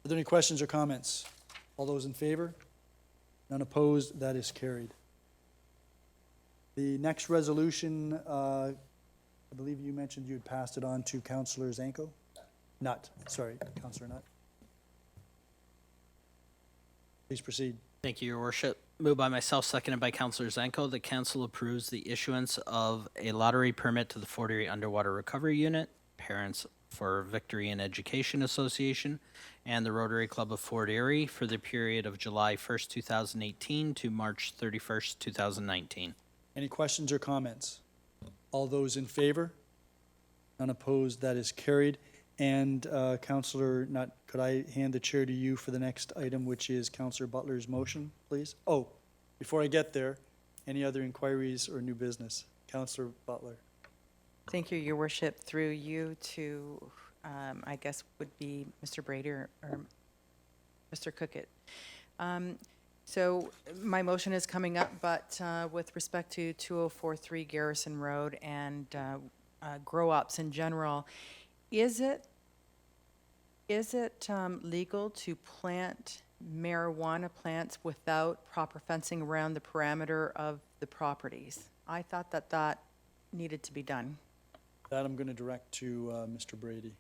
there any questions or comments? All those in favor? None opposed? That is carried. The next resolution, I believe you mentioned you had passed it on to Councillor Zanko? Nutt, sorry, Councillor Nutt. Please proceed. Thank you, Your Worship. Moved by myself, seconded by Councillor Zanko. The council approves the issuance of a lottery permit to the Fort Erie Underwater Recovery Unit, Parents for Victory in Education Association, and the Rotary Club of Fort Erie for the period of July 1st, 2018 to March 31st, 2019. Any questions or comments? All those in favor? None opposed? That is carried. And Councillor Nutt, could I hand the chair to you for the next item, which is Councillor Butler's motion, please? Oh, before I get there, any other inquiries or new business? Councillor Butler. Thank you, Your Worship. Through you to, I guess, would be Mr. Brady or Mr. Cookett. So my motion is coming up, but with respect to 2043 Garrison Road and grow-ups in general, is it legal to plant marijuana plants without proper fencing around the parameter of the properties? I thought that needed to be done. That I'm going to direct to Mr. Brady.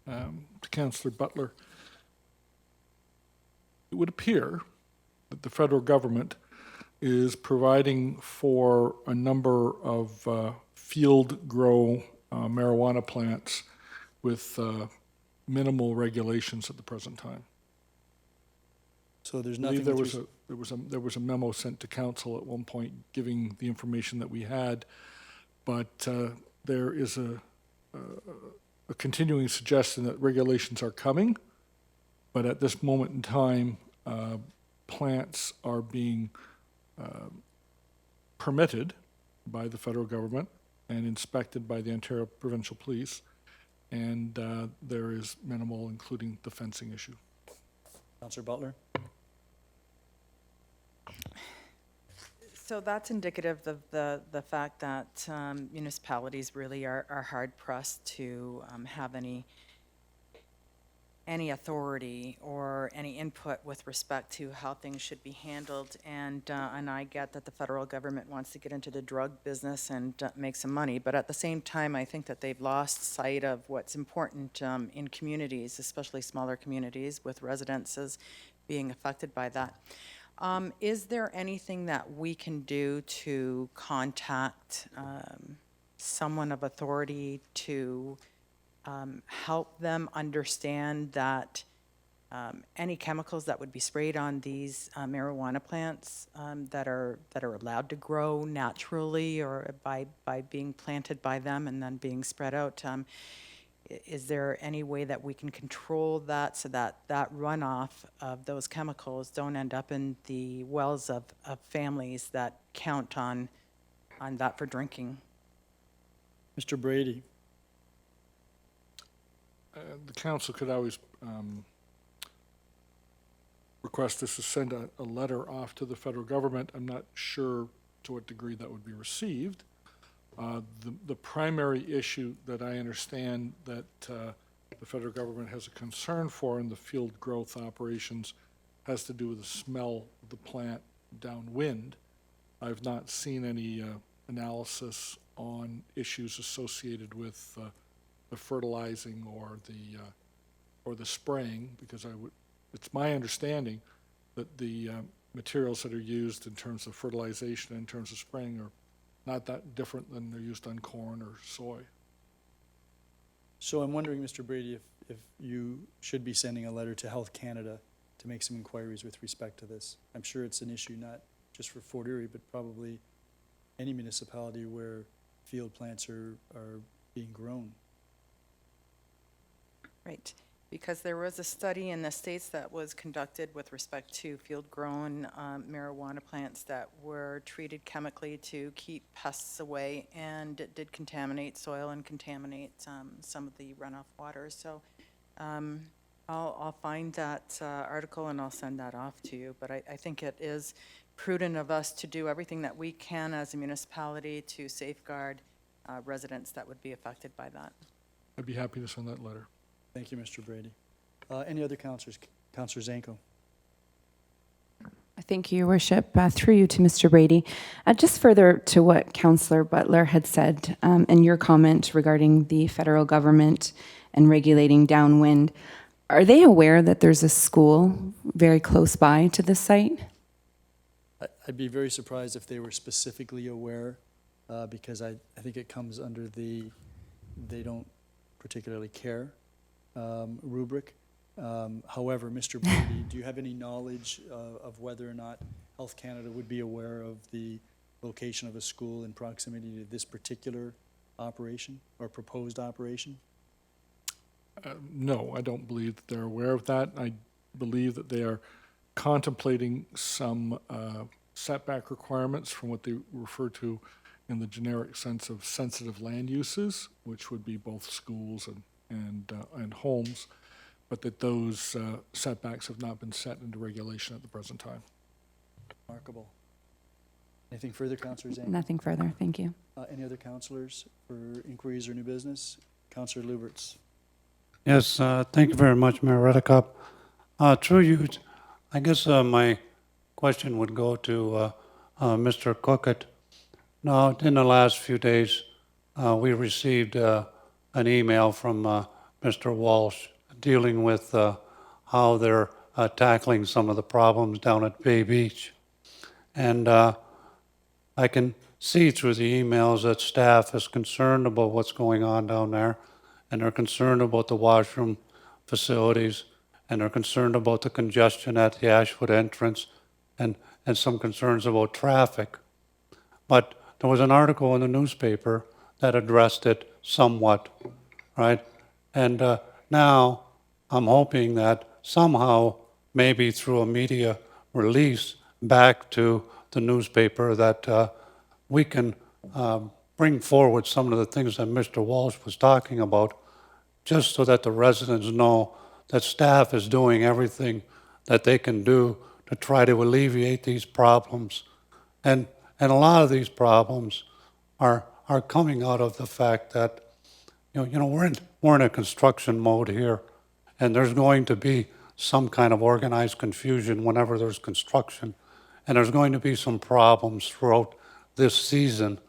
To Councillor Butler, it would appear that the federal government is providing for a number of field grow marijuana plants with minimal regulations at the present time. So there's I nothing. believe there was a memo sent to council at one point giving the information that we had, but there is a continuing suggestion that regulations are coming, but at this moment in time, plants are being permitted by the federal government and inspected by the Ontario Provincial Police, and there is minimal, including the fencing issue. Councillor Butler. So that's indicative of the fact that municipalities really are hard pressed to have any authority or any input with respect to how things should be handled. And I get that the federal government wants to get into the drug business and make some money, but at the same time, I think that they've lost sight of what's important in communities, especially smaller communities with residences being affected by that. Is there anything that we can do to contact someone of authority to help them understand that any chemicals that would be sprayed on these marijuana plants that are allowed to grow naturally or by being planted by them and then being spread out, is there any way that we can control that so that runoff of those chemicals don't end up in the wells of families that count on that for drinking? Mr. Brady. The council could always request us to send a letter off to the federal government. I'm not sure to what degree that would be received. The primary issue that I understand that the federal government has a concern for in the field growth operations has to do with the smell of the plant downwind. I've not seen any analysis on issues associated with the fertilizing or the spraying, because it's my understanding that the materials that are used in terms of fertilization, in terms of spraying, are not that different than they're used on corn or soy. So I'm wondering, Mr. Brady, if you should be sending a letter to Health Canada to make some inquiries with respect to this. I'm sure it's an issue not just for Fort Erie, but probably any municipality where field plants are being grown. Right, because there was a study in the States that was conducted with respect to field-grown marijuana plants that were treated chemically to keep pests away, and it did contaminate soil and contaminate some of the runoff waters. So I'll find that article and I'll send that off to you. But I think it is prudent of us to do everything that we can as a municipality to safeguard residents that would be affected by that. I'd be happy to send that letter. Thank you, Mr. Brady. Any other councilors? Councilor Zanko. Thank you, Your Worship. Through you to Mr. Brady. Just further to what Councillor Butler had said and your comment regarding the federal government and regulating downwind, are they aware that there's a school very close by to this site? I'd be very surprised if they were specifically aware, because I think it comes under the they don't particularly care rubric. However, Mr. Brady, do you have any knowledge of whether or not Health Canada would be aware of the location of a school in proximity to this particular operation or proposed operation? No, I don't believe that they're aware of that. I believe that they are contemplating some setback requirements from what they refer to in the generic sense of sensitive land uses, which would be both schools and homes, but that those setbacks have not been set into regulation at the present time. Remarkable. Anything further, Councillor Zanko? Nothing further. Thank you. Any other councillors for inquiries or new business? Councillor Luberts. Yes, thank you very much, Mayor Redekop. Through you, I guess my question would go to Mr. Cookett. Now, in the last few days, we received an email from Mr. Walsh dealing with how they're tackling some of the problems down at Bay Beach. And I can see through the emails that staff is concerned about what's going on down there, and they're concerned about the washroom facilities, and they're concerned about the congestion at the Ashwood entrance, and some concerns about traffic. But there was an article in the newspaper that addressed it somewhat, right? And now I'm hoping that somehow, maybe through a media release back to the newspaper, that we can bring forward some of the things that Mr. Walsh was talking about, just so that the residents know that staff is doing everything that they can do to try to alleviate these problems. And a lot of these problems are coming out of the fact that, we're in a construction mode here, and there's going to be some kind of organized confusion whenever there's construction, and there's going to be some problems throughout this season.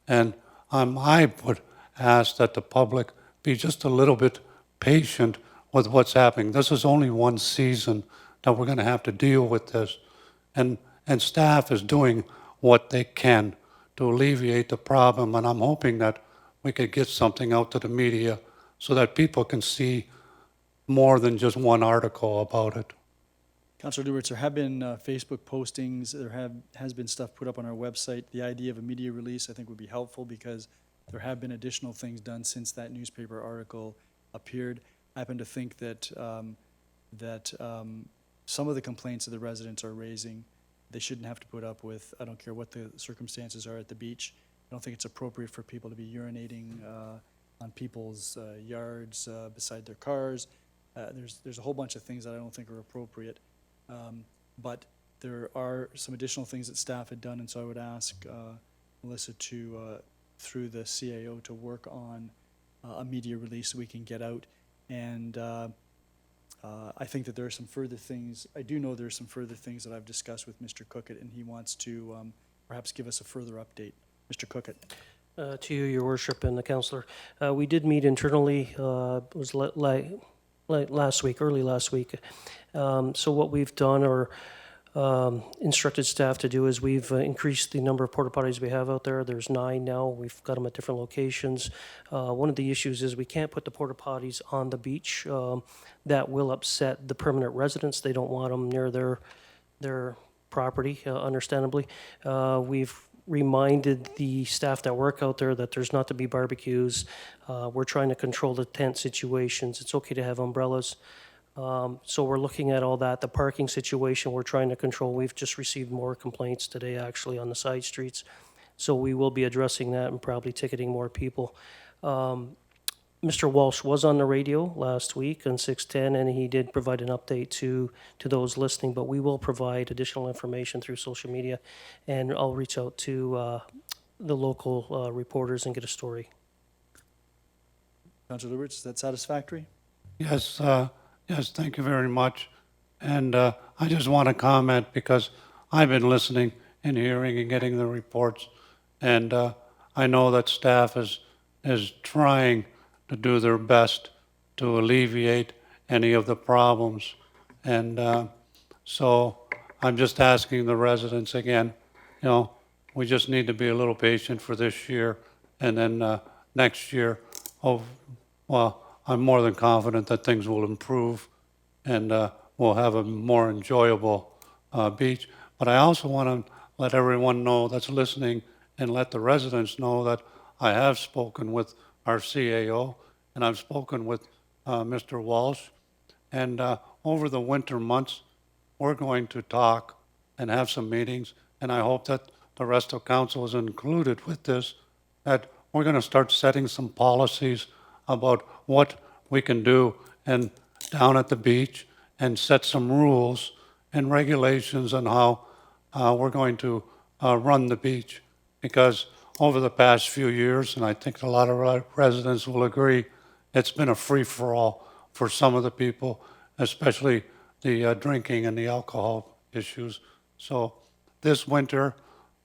And I would ask that the public be just a little bit patient with what's happening. This is only one season that we're going to have to deal with this. And staff is doing what they can to alleviate the problem. And I'm hoping that we could get something out to the media so that people can see more than just one article about it. Councillor Luberts, there have been Facebook postings, there has been stuff put up on our website. The idea of a media release, I think, would be helpful because there have been additional things done since that newspaper article appeared. I happen to think that some of the complaints that the residents are raising, they shouldn't have to put up with. I don't care what the circumstances are at the beach. I don't think it's appropriate for people to be urinating on people's yards beside their cars. There's a whole bunch of things that I don't think are appropriate. But there are some additional things that staff had done, and so I would ask Melissa to, through the CAO, to work on a media release so we can get out. And I think that there are some further things. I do know there are some further things that I've discussed with Mr. Cookett, and he wants to perhaps give us a further update. Mr. Cookett. To you, Your Worship, and the councillor. We did meet internally, it was early last week. So what we've done, or instructed staff to do is we've increased the number of porta potties we have out there. There's 9 now. We've got them at different locations. One of the issues is we can't put the porta potties on the beach. That will upset the permanent residents. They don't want them near their property, understandably. We've reminded the staff that work out there that there's not to be barbecues. We're trying to control the tent situations. It's okay to have umbrellas. So we're looking at all that. The parking situation we're trying to control. We've just received more complaints today, actually, on the side streets. So we will be addressing that and probably ticketing more people. Mr. Walsh was on the radio last week on 610, and he did provide an update to those listening, but we will provide additional information through social media, and I'll reach out to the local reporters and get a story. Councillor Lubberts, is that satisfactory? Yes, yes, thank you very much. And I just want to comment because I've been listening and hearing and getting the reports, and I know that staff is trying to do their best to alleviate any of the problems. And so I'm just asking the residents again, we just need to be a little patient for this year, and then next year, well, I'm more than confident that things will improve and we'll have a more enjoyable beach. But I also want to let everyone know that's listening and let the residents know that I have spoken with our CAO, and I've spoken with Mr. Walsh. And over the winter months, we're going to talk and have some meetings, and I hope that the rest of council is included with this, that we're going to start setting some policies about what we can do and down at the beach, and set some rules and regulations on how we're going to run the beach. Because over the past few years, and I think a lot of residents will agree, it's been a free-for-all for some of the people, especially the drinking and the alcohol issues. So this winter,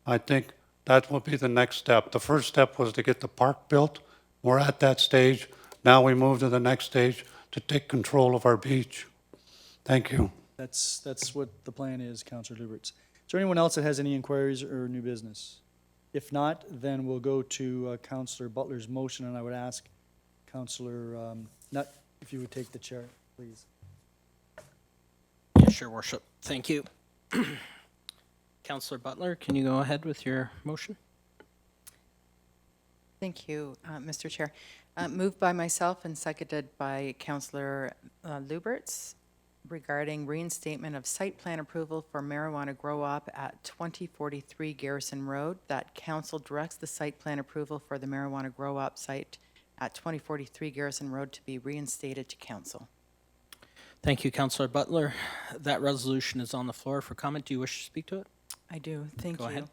I think that will be the next step. The first step was to get the park built. We're at that stage. Now we move to the next stage to take control of our beach. Thank you. That's what the plan is, Councillor Lubberts. Is there anyone else that has any inquiries or new business? If not, then we'll go to Councillor Butler's motion, and I would ask Councillor Nutt if you would take the chair, please. Yes, Your Worship. Thank you. Councillor Butler, can you go ahead with your motion? Thank you, Mr. Chair. Moved by myself and seconded by Councillor Lubberts regarding reinstatement of site plan approval for marijuana grow-op at 2043 Garrison Road, that council directs the site plan approval for the marijuana grow-op site at 2043 Garrison Road to be reinstated to council. Thank you, Councillor Butler. That resolution is on the floor for comment. Do you wish to speak to it? I do, thank you. Go ahead.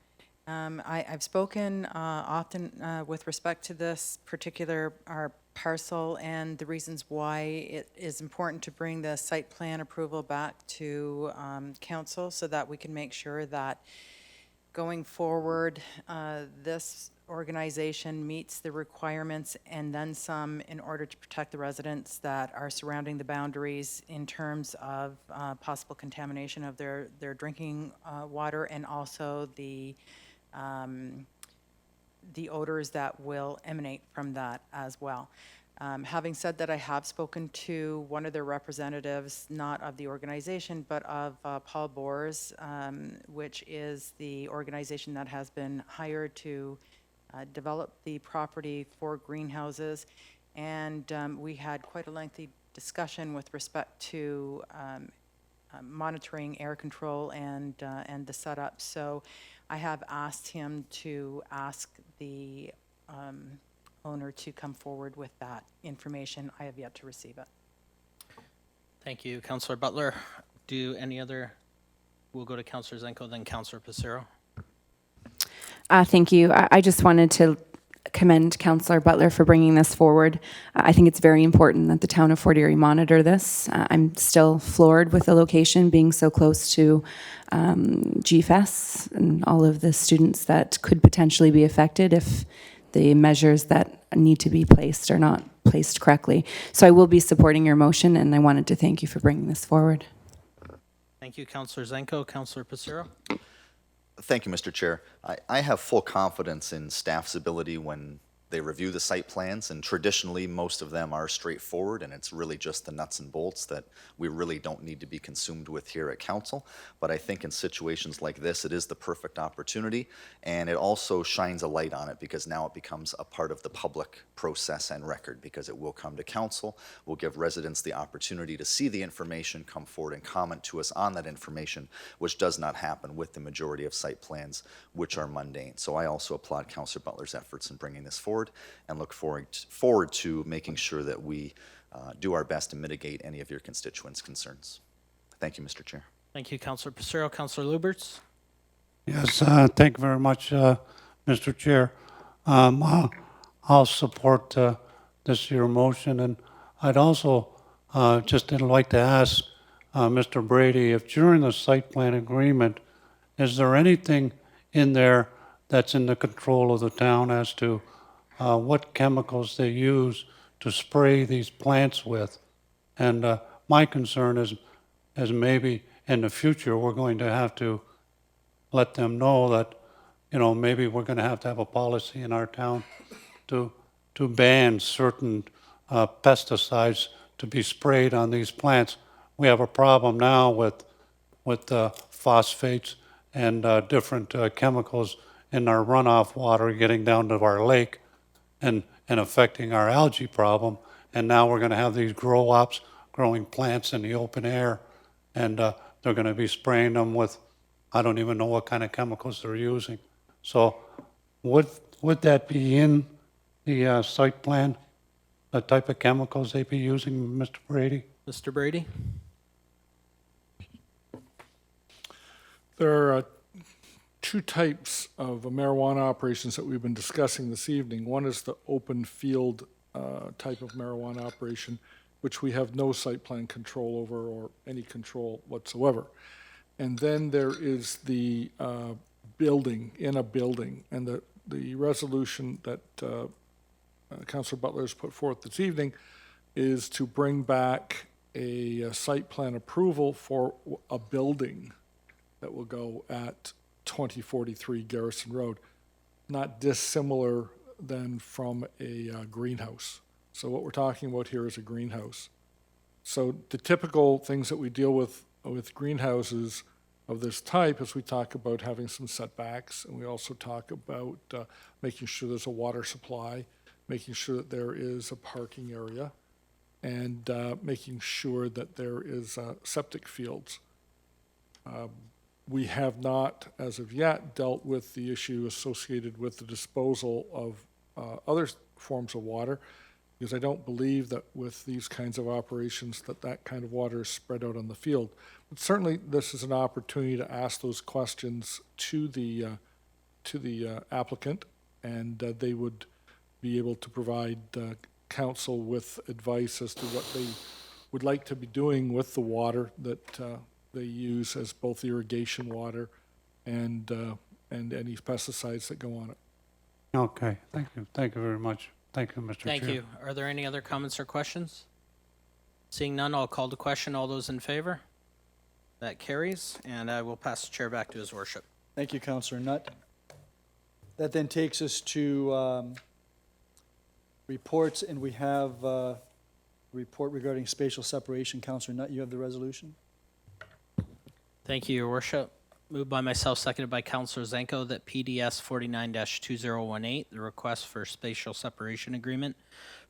I've spoken often with respect to this particular our parcel and the reasons why it is important to bring the site plan approval back to council so that we can make sure that going forward, this organization meets the requirements and then some in order to protect the residents that are surrounding the boundaries in terms of possible contamination of their drinking water, and also the odors that will emanate from that as well. Having said that, I have spoken to one of their representatives, not of the organization, but of Paul Boers, which is the organization that has been hired to develop the property for greenhouses. And we had quite a lengthy discussion with respect to monitoring air control and the setup. So I have asked him to ask the owner to come forward with that information. I have yet to receive it. Thank you, Councillor Butler. We'll go to Councillor Zenko, then Councillor Passero. Thank you. I just wanted to commend Councillor Butler for bringing this forward. I think it's very important that the town of Fort Erie monitor this. I'm still floored with the location being so close to GFES and all of the students that could potentially be affected if the measures that need to be placed are not placed correctly. So I will be supporting your motion, and I wanted to thank you for bringing this forward. Thank you, Counselor Zenko. Counselor Passero? Thank you, Mr. Chair. I have full confidence in staff's ability when they review the site plans, and traditionally, most of them are straightforward, and it's really just the nuts and bolts that we really don't need to be consumed with here at council. But I think in situations like this, it is the perfect opportunity, and it also shines a light on it because now it becomes a part of the public process and record, because it will come to council, will give residents the opportunity to see the information, come forward and comment to us on that information, which does not happen with the majority of site plans, which are mundane. So I also applaud Councilor Butler's efforts in bringing this forward and look forward to making sure that we do our best to mitigate any of your constituents' concerns. Thank you, Mr. Chair. Thank you, Counselor Passero. Counselor Luberts? Yes, thank you very much, Mr. Chair. I'll support this your motion, and I'd also just like to ask Mr. Brady if during the site plan agreement, is there anything in there that's in the control of the town as to what chemicals they use to spray these plants with? And my concern is maybe in the future, we're going to have to let them know that, maybe we're going to have a policy in our town to ban certain pesticides to be sprayed on these plants. We have a problem now with phosphates and different chemicals in our runoff water getting down to our lake and affecting our algae problem. And now we're going to have these grow-ops growing plants in the open air, and they're going to be spraying them with, I don't even know what kind of chemicals they're using. So would that be in the site plan, the type of chemicals they'd be using, Mr. Brady? Mr. Brady? There are two types of marijuana operations that we've been discussing this evening. One is the open field type of marijuana operation, which we have no site plan control over or any control whatsoever. And then there is the building, in a building. And the resolution that Councilor Butler has put forth this evening is to bring back a site plan approval for a building that will go at 2043 Garrison Road, not dissimilar than from a greenhouse. So what we're talking about here is a greenhouse. So the typical things that we deal with greenhouses of this type is we talk about having some setbacks, and we also talk about making sure there's a water supply, making sure that there is a parking area, and making sure that there is septic fields. We have not, as of yet, dealt with the issue associated with the disposal of other forms of water, because I don't believe that with these kinds of operations that kind of water is spread out on the field. But certainly, this is an opportunity to ask those questions to the applicant, and they would be able to provide council with advice as to what they would like to be doing with the water that they use as both irrigation water and any pesticides that go on it. Okay, thank you. Thank you very much. Thank you, Mr. Chair. Thank you. Are there any other comments or questions? Seeing none, I'll call the question. All those in favor? That carries, and I will pass the chair back to his worship. Thank you, Councilor Nutt. That then takes us to reports, and we have a report regarding spatial separation. Councilor Nutt, you have the resolution? Thank you, Your Worship. Moved by myself, seconded by Councilor Zenko, that PDS 49-2018, the request for spatial separation agreement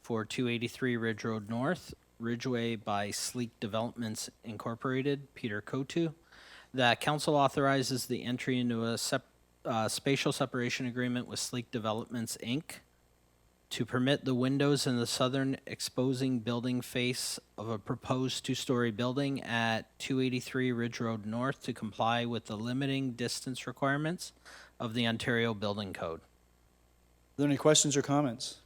for 283 Ridge Road North, Ridgeway by Sleek Developments Incorporated, Peter Kotu, that council authorizes the entry into a spatial separation agreement with Sleek Developments, Inc., to permit the windows in the southern exposing building face of a proposed two-story building at 283 Ridge Road North to comply with the limiting distance requirements of the Ontario Building Code. Are there any questions or comments?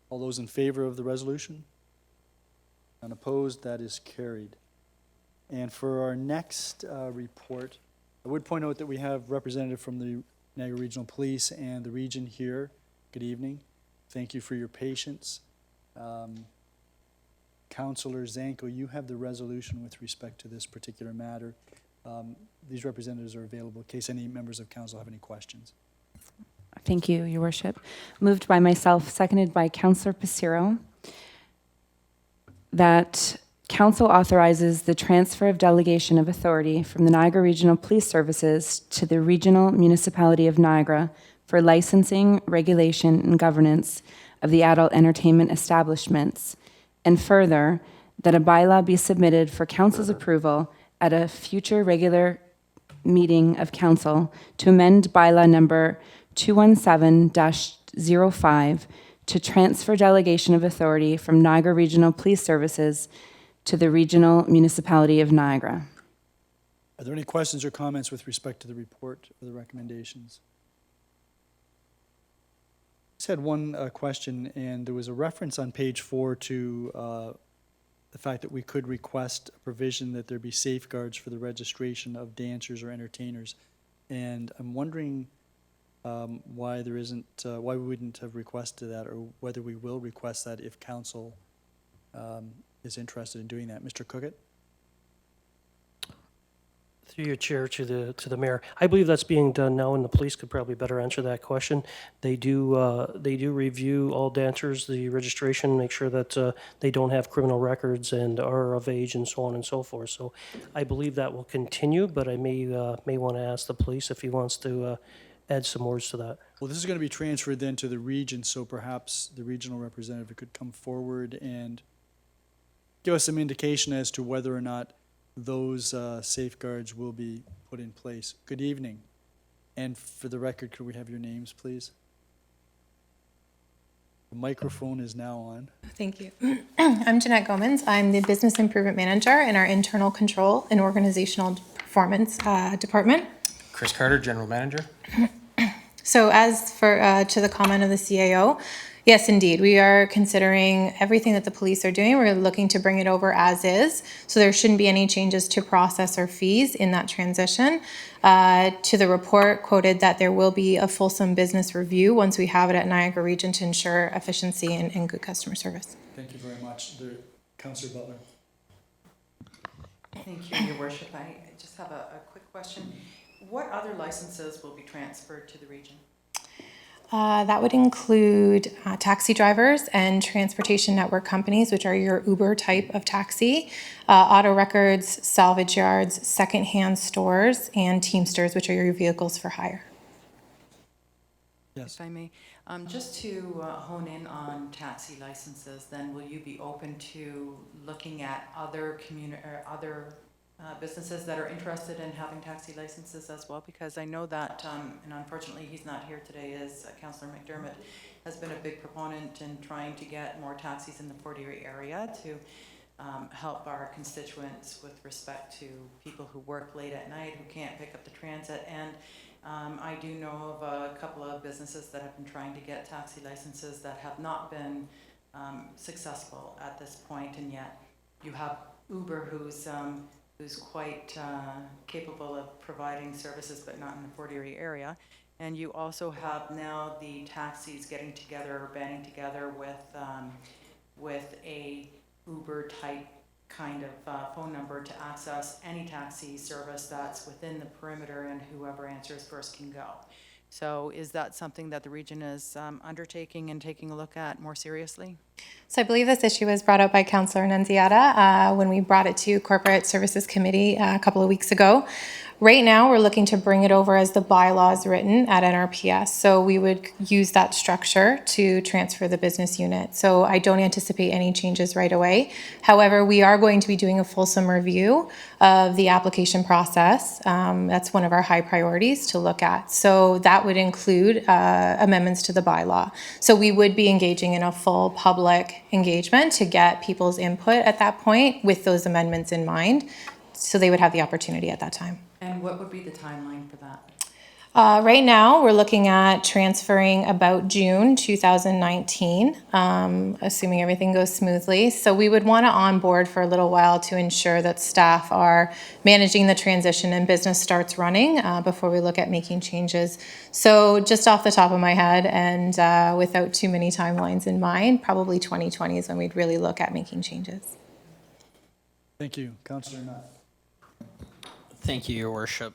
All those in favor of the resolution? None opposed, that is carried. And for our next report, I would point out that we have representative from the Niagara Regional Police and the region here. Good evening. Thank you for your patience. Councillor Zanko, you have the resolution with respect to this particular matter. These representatives are available in case any members of council have any questions. Thank you, Your Worship. Moved by myself, seconded by Councillor Passero, that council authorizes the transfer of delegation of authority from the Niagara Regional Police Services to the Regional Municipality of Niagara for licensing, regulation, and governance of the adult entertainment establishments, and further, that a bylaw be submitted for council's approval at a future regular meeting of council to amend bylaw number 217-05 to transfer delegation of authority from Niagara Regional Police Services to the Regional Municipality of Niagara. Are there any questions or comments with respect to the report or the recommendations? Just had one question, and there was a reference on page 4 to the fact that we could request a provision that there be safeguards for the registration of dancers or entertainers. And I'm wondering why there isn't, why we wouldn't have requested that, or whether we will request that if council is interested in doing that. Mr. Cookett? Through your chair to the mayor, I believe that's being done now, and the police could probably better answer that question. They do review all dancers, the registration, make sure that they don't have criminal records and are of age and so on and so forth. So I believe that will continue, but I may want to ask the police if he wants to add some words to that. Well, this is going to be transferred then to the region, so perhaps the regional representative could come forward and give us some indication as to whether or not those safeguards will be put in place. Good evening. And for the record, could we have your names, please? The microphone is now on. Thank you. I'm Jeanette Gomans. I'm the Business Improvement Manager in our Internal Control and Organizational Performance Department. Chris Carter, General Manager. So as for to the comment of the CAO, yes, indeed, we are considering everything that the police are doing. We're looking to bring it over as is, so there shouldn't be any changes to process or fees in that transition. To the report quoted that there will be a fulsome business review once we have it at Niagara Region to ensure efficiency and good customer service. Thank you very much. Councillor Butler. Thank you, Your Worship. I just have a quick question. What other licenses will be transferred to the region? That would include taxi drivers and transportation network companies, which are your Uber type of taxi, auto records, salvage yards, secondhand stores, and Teamsters, which are your vehicles for hire. Yes. If I may, just to hone in on taxi licenses, then will you be open to looking at other businesses that are interested in having taxi licenses as well? Because I know that, and unfortunately he's not here today, is Councillor McDermott has been a big proponent in trying to get more taxis in the Fort Erie area to help our constituents with respect to people who work late at night, who can't pick up the transit. And I do know of a couple of businesses that have been trying to get taxi licenses that have not been successful at this point, and yet you have Uber who's quite capable of providing services, but not in the Fort Erie area. And you also have now the taxis getting together or banding together with a Uber type kind of phone number to access any taxi service that's within the perimeter, and whoever answers first can go. So is that something that the region is undertaking and taking a look at more seriously? So I believe this issue was brought up by Councillor Nunziata when we brought it to Corporate Services Committee a couple of weeks ago. Right now, we're looking to bring it over as the bylaws written at NRPS. So we would use that structure to transfer the business unit. So I don't anticipate any changes right away. However, we are going to be doing a fulsome review of the application process. That's one of our high priorities to look at. So that would include amendments to the bylaw. So we would be engaging in a full public engagement to get people's input at that point with those amendments in mind. So they would have the opportunity at that time. And what would be the timeline for that? Right now, we're looking at transferring about June 2019, assuming everything goes smoothly. So we would want to onboard for a little while to ensure that staff are managing the transition and business starts running before we look at making changes. So just off the top of my head and without too many timelines in mind, probably 2020 is when we'd really look at making changes. Thank you. Councillor Nutt. Thank you, Your Worship.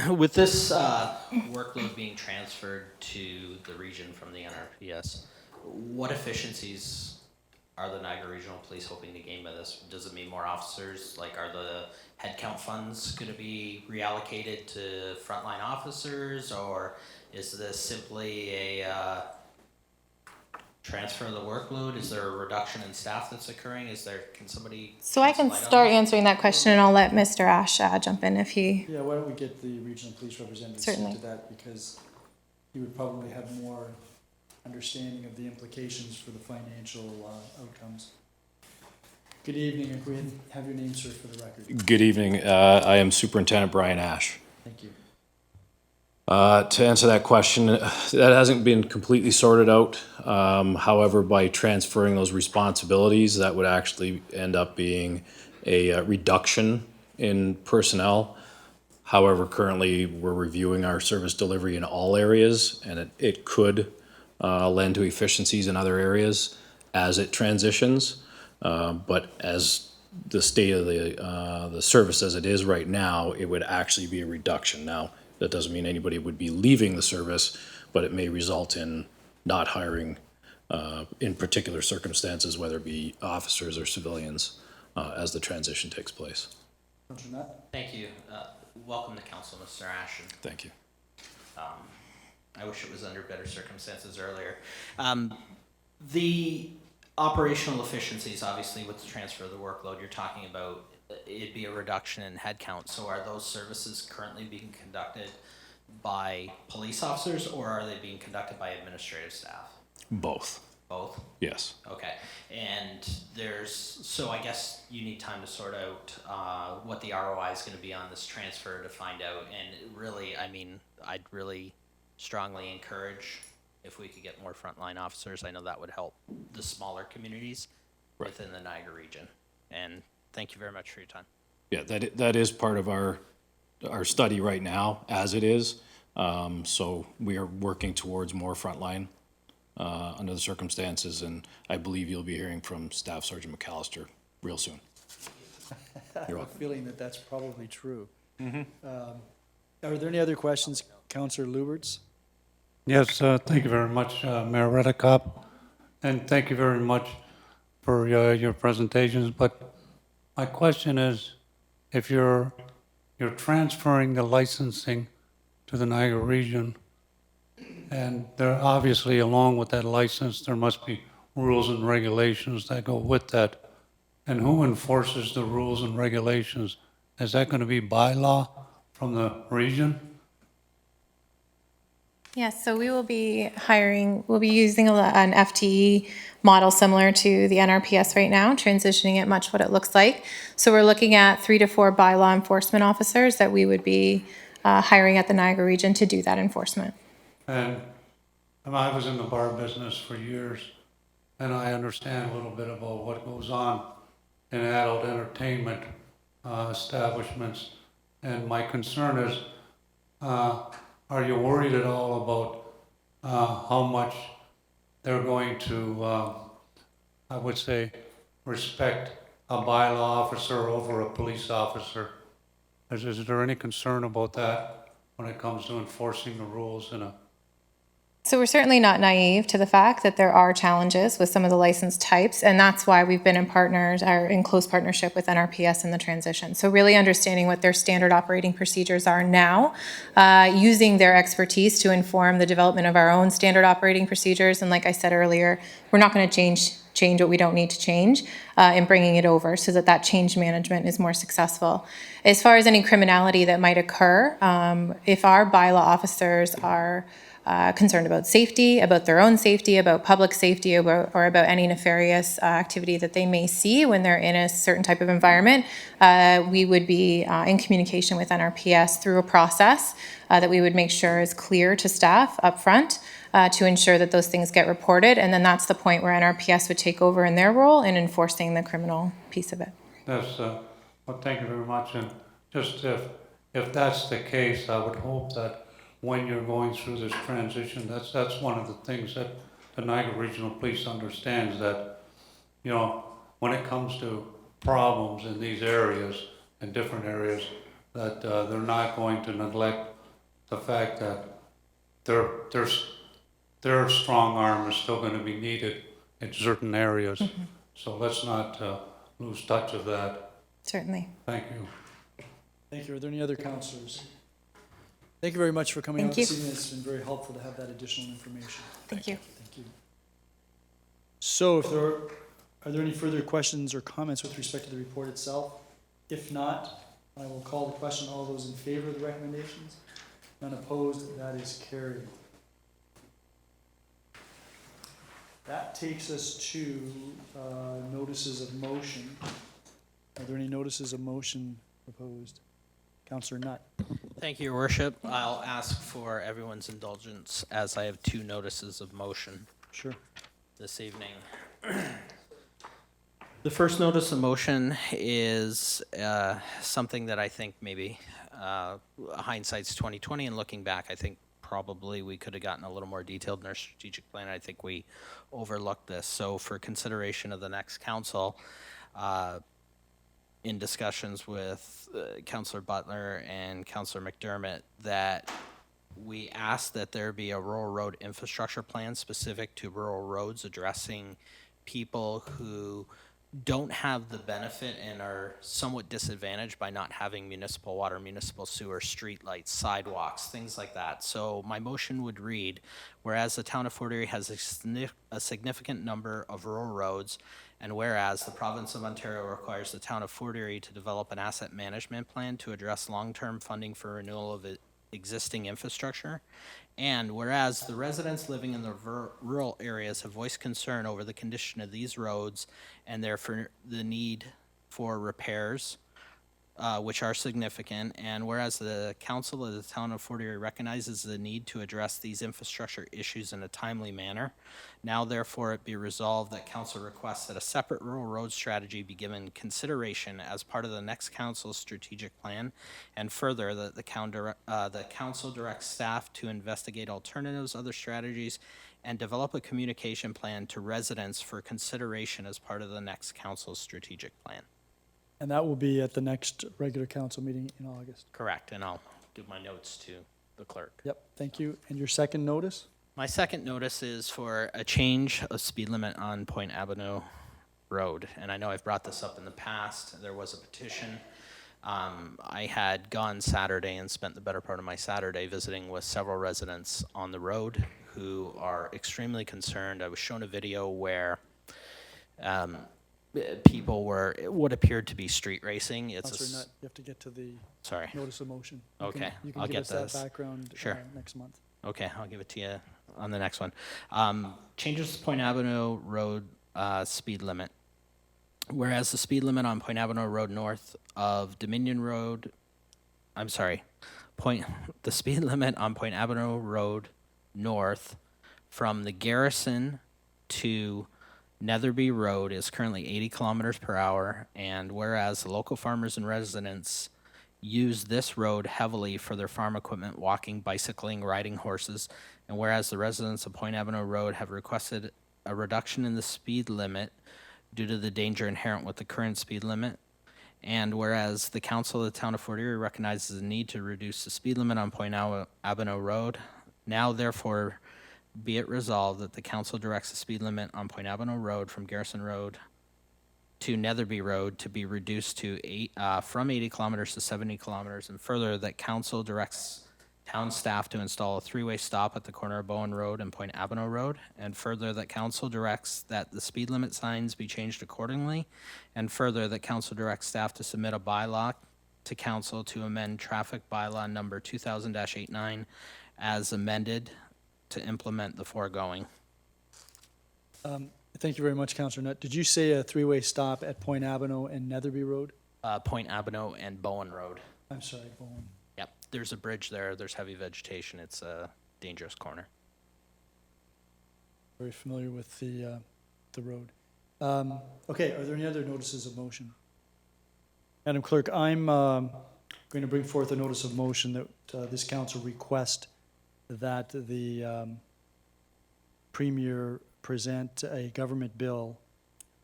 With this workload being transferred to the region from the NRPS, what efficiencies are the Niagara Regional Police hoping to gain by this? Does it mean more officers? Like, are the headcount funds going to be reallocated to frontline officers, or is this simply a transfer of the workload? Is there a reduction in staff that's occurring? Can somebody? So I shed some can light on start this? answering that question, and I'll let Mr. Ash jump in if he. Yeah, why don't we get the regional police representative to Certainly. speak to that, because he would probably have more understanding of the implications for the financial outcomes. Good evening, if we have your name, sir, for the record. Good evening. I am Superintendent Brian Ash. Thank you. To answer that question, that hasn't been completely sorted out. However, by transferring those responsibilities, that would actually end up being a reduction in personnel. However, currently, we're reviewing our service delivery in all areas, and it could lend to efficiencies in other areas as it transitions. But as the state of the service as it is right now, it would actually be a reduction. Now, that doesn't mean anybody would be leaving the service, but it may result in not hiring in particular circumstances, whether it be officers or civilians, as the transition takes place. Councillor Nutt? Thank you. Welcome to council, Mr. Ashton. Thank you. I wish it was under better circumstances earlier. The operational efficiencies, obviously, with the transfer of the workload, you're talking about it'd be a reduction in headcount. So are those services currently being conducted by police officers, or are they being conducted by administrative staff? Both. Both? Yes. Okay. And so I guess you need time to sort out what the ROI is going to be on this transfer to find out. And really, I mean, I'd really strongly encourage if we could get more frontline officers. I know that would help the smaller communities within the Niagara region. And thank you very much for your time. Yeah, that is part of our study right now, as it is. So we are working towards more frontline under the circumstances, and I believe you'll be hearing from Staff Sergeant McAllister real soon. I have a feeling that that's probably true. Are there any other questions, Councillor Luberts? Yes, thank you very much, Mayor Redekop, and thank you very much for your presentations. But my question is, if you're transferring the licensing to the Niagara region, and there obviously, along with that license, there must be rules and regulations that go with that. And who enforces the rules and regulations? Is that going to be by law from the region? Yes, so we will be we'll be using an FTE model similar to the NRPS right now, transitioning it much what it looks like. So we're looking at 3 to 4 bylaw enforcement officers that we would be hiring at the Niagara region to do that enforcement. And I was in the bar business for years, and I understand a little bit about what goes on in adult entertainment establishments. And my concern is, are you worried at all about how much they're going to, I would say, respect a bylaw officer over a police officer? Is there any concern about that when it comes to enforcing the rules in a? So we're certainly not naive to the fact that there are challenges with some of the license types, and that's why we've been in close partnership with NRPS in the transition. So really understanding what their standard operating procedures are now, using their expertise to inform the development of our own standard operating procedures. And like I said earlier, we're not going to change what we don't need to change in bringing it over so that change management is more successful. As far as any criminality that might occur, if our bylaw officers are concerned about safety, about their own safety, about public safety, or about any nefarious activity that they may see when they're in a certain type of environment, we would be in communication with NRPS through a process that we would make sure is clear to staff up front to ensure that those things get reported. And then that's the point where NRPS would take over in their role in enforcing the criminal piece of it. That's, well, thank you very much. And just if that's the case, I would hope that when you're going through this transition, that's one of the things that the Niagara Regional Police understands, that, you know, when it comes to problems in these areas, in different areas, that they're not going to neglect the fact that their strong arm is still going to be needed in certain areas. So let's not lose touch of that. Certainly. Thank you. Thank you. Are there any other counselors? Thank you very much for coming out Thank you. this evening. It's been very helpful to have that additional information. Thank you. Thank you. So if there are there any further questions or comments with respect to the report itself? If not, I will call the question. All those in favor of the recommendations? None opposed, that is carried. That takes us to notices of motion. Are there any notices of motion proposed? Counselor Nutt. Thank you, Your Worship. I'll ask for everyone's indulgence as I have 2 notices of motion Sure. this evening. The first notice of motion is something that I think maybe hindsight's 20/20, and looking back, I think probably we could have gotten a little more detailed in our strategic plan. I think we overlooked this. So for consideration of the next council, in discussions with Councillor Butler and Councillor McDermott, that we asked that there be a rural road infrastructure plan specific to rural roads addressing people who don't have the benefit and are somewhat disadvantaged by not having municipal water, municipal sewer, street lights, sidewalks, things like that. So my motion would read, whereas the town of Fort Erie has a significant number of rural roads, and whereas the province of Ontario requires the town of Fort Erie to develop an asset management plan to address long-term funding for renewal of existing infrastructure, and whereas the residents living in the rural areas have voiced concern over the condition of these roads and therefore the need for repairs, which are significant, and whereas the council of the town of Fort Erie recognizes the need to address these infrastructure issues in a timely manner, now therefore it be resolved that council requests that a separate rural road strategy be given consideration as part of the next council's strategic plan, and further that the council directs staff to investigate alternatives, other strategies, and develop a communication plan to residents for consideration as part of the next council's strategic plan. And that will be at the next regular council meeting in August. Correct, and I'll give my notes to the clerk. Yep, thank you. And your second notice? My second notice is for a change of speed limit on Point Avenue Road. And I know I've brought this up in the past. There was a petition. I had gone Saturday and spent the better part of my Saturday visiting with several residents on the road who are extremely concerned. I was shown a video where people were what appeared to be street racing. Counselor Nutt, you have to get to the Sorry. notice of motion. Okay, You can I'll give get us that this. background Sure. next month. Okay, I'll give it to you on the next one. Changes to Point Avenue Road speed limit. Whereas the speed limit on Point Avenue Road north of Dominion Road, the speed limit on Point Avenue Road north from the Garrison to Netherby Road is currently 80 kilometers per hour, and whereas the local farmers and residents use this road heavily for their farm equipment, walking, bicycling, riding horses, and whereas the residents of Point Avenue Road have requested a reduction in the speed limit due to the danger inherent with the current speed limit, and whereas the council of the town of Fort Erie recognizes the need to reduce the speed limit on Point Avenue Road, now therefore be it resolved that the council directs the speed limit on Point Avenue Road from Garrison Road to Netherby Road to be reduced to from 80 kilometers to 70 kilometers, and further that council directs town staff to install a 3-way stop at the corner of Bowen Road and Point Avenue Road, and further that council directs that the speed limit signs be changed accordingly, and further that council directs staff to submit a bylaw to council to amend traffic bylaw number 2000-89 as amended to implement the foregoing. Thank you very much, Counselor Nutt. Did you say a 3-way stop at Point Avenue and Netherby Road? Point Avenue and Bowen Road. I'm sorry, Bowen. Yep, there's a bridge there, there's heavy vegetation, it's a dangerous corner. Very familiar with the road. Okay, are there any other notices of motion? Madam Clerk, I'm going to bring forth a notice of motion that this council request that the Premier present a government bill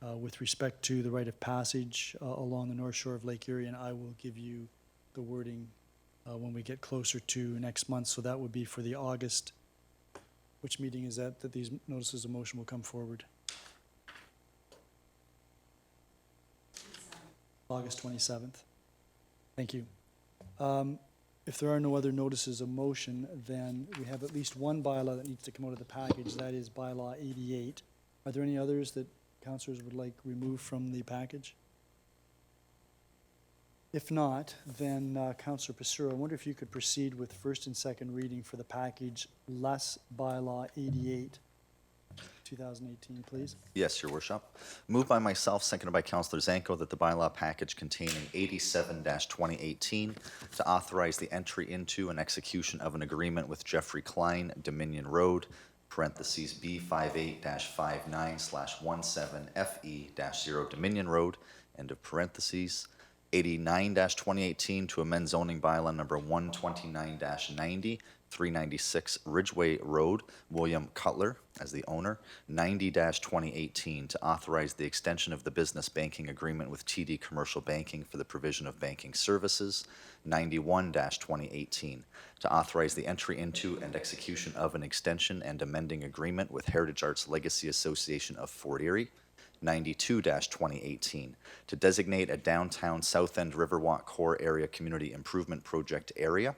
with respect to the rite of passage along the north shore of Lake Erie, and I will give you the wording when we get closer to next month. So that would be for the August, which meeting is that these notices of motion will come forward? August 27th. Thank you. If there are no other notices of motion, then we have at least one bylaw that needs to come out of the package. That is bylaw 88. Are there any others that councilors would like removed from the package? If not, then Councilor Passero, I wonder if you could proceed with first and second reading for the package less bylaw 88, 2018, please. Yes, Your Worship. Moved by myself, seconded by Councillor Zanko, that the bylaw package containing 87-2018 to authorize the entry into and execution of an agreement with Jeffrey Klein, Dominion Road, parentheses B58-59/17FE-0 Dominion Road, end of parentheses. 89-2018 to amend zoning bylaw number 129-90, 396 Ridgeway Road, William Cutler as the owner. 90-2018 to authorize the extension of the business banking agreement with TD Commercial Banking for the provision of banking services. 91-2018 to authorize the entry into and execution of an extension and amending agreement with Heritage Arts Legacy Association of Fort Erie. 92-2018 to designate a downtown South End Riverwalk Core Area Community Improvement Project area.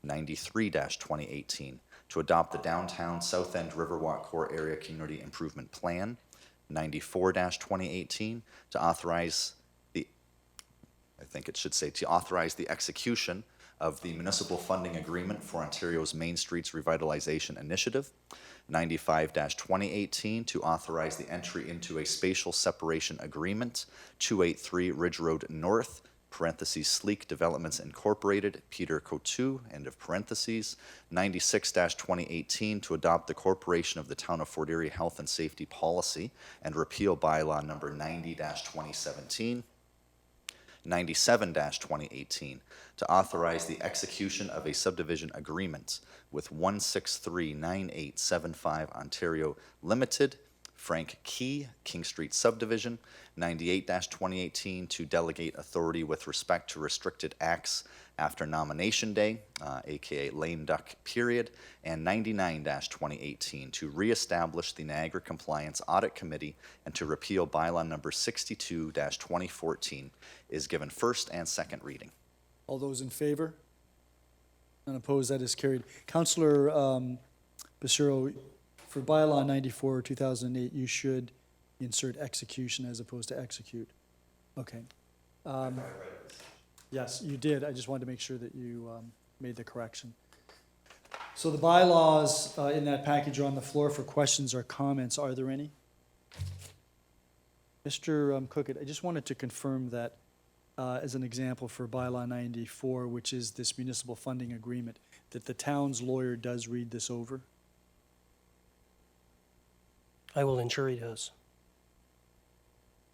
93-2018 to adopt the downtown South End Riverwalk Core Area Community Improvement Plan. 94-2018 to authorize to authorize the execution of the municipal funding agreement for Ontario's Main Streets Revitalization Initiative. 95-2018 to authorize the entry into a spatial separation agreement, 283 Ridge Road North, parentheses Sleek Developments Incorporated, Peter Cotu, end of parentheses. 96-2018 to adopt the Corporation of the Town of Fort Erie Health and Safety Policy and repeal bylaw number 90-2017. 97-2018 to authorize the execution of a subdivision agreement with 1639875 Ontario Limited, Frank Key, King Street Subdivision. 98-2018 to delegate authority with respect to restricted acts after nomination day, aka lame duck period. And 99-2018 to reestablish the Niagara Compliance Audit Committee and to repeal bylaw number 62-2014 is given first and second reading. All those in favor? None opposed, that is carried. Councillor Passero, for bylaw 94, 2008, you should insert execution as opposed to execute. Okay. Yes, you did. I just wanted to make sure that you made the correction. So the bylaws in that package are on the floor for questions or comments. Are there any? Mr. Cookett, I just wanted to confirm that as an example for bylaw 94, which is this municipal funding agreement, that the town's lawyer does read this over? I will ensure he does.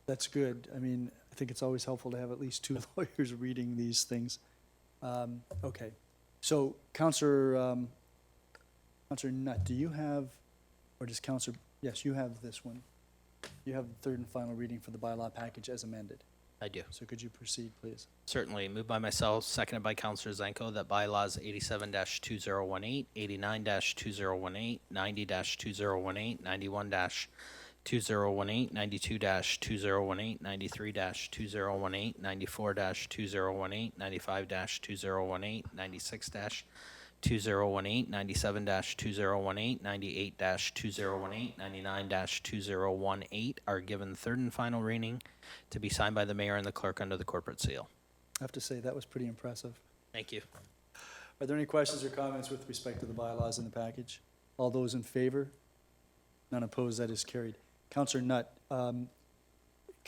That's good. I mean, I think it's always helpful to have at least two lawyers reading these things. Okay. So, Councillor Nutt, do you have, or does Councillor, yes, you have this one. You have the third and final reading for the bylaw package as amended. I do. So could you proceed, please? Certainly. Moved by myself, seconded by Councillor Zanko, that bylaws 87-2018, 89-2018, 90-2018, 91-2018, 92-2018, 93-2018, 94-2018, 95-2018, 96-2018, 97-2018, 98-2018, 99-2018 are given third and final reading to be signed by the mayor and the clerk under the corporate seal. I have to say, that was pretty impressive. Thank you. Are there any questions or comments with respect to the bylaws in the package? All those in favor? None opposed, that is carried. Councillor Nutt, can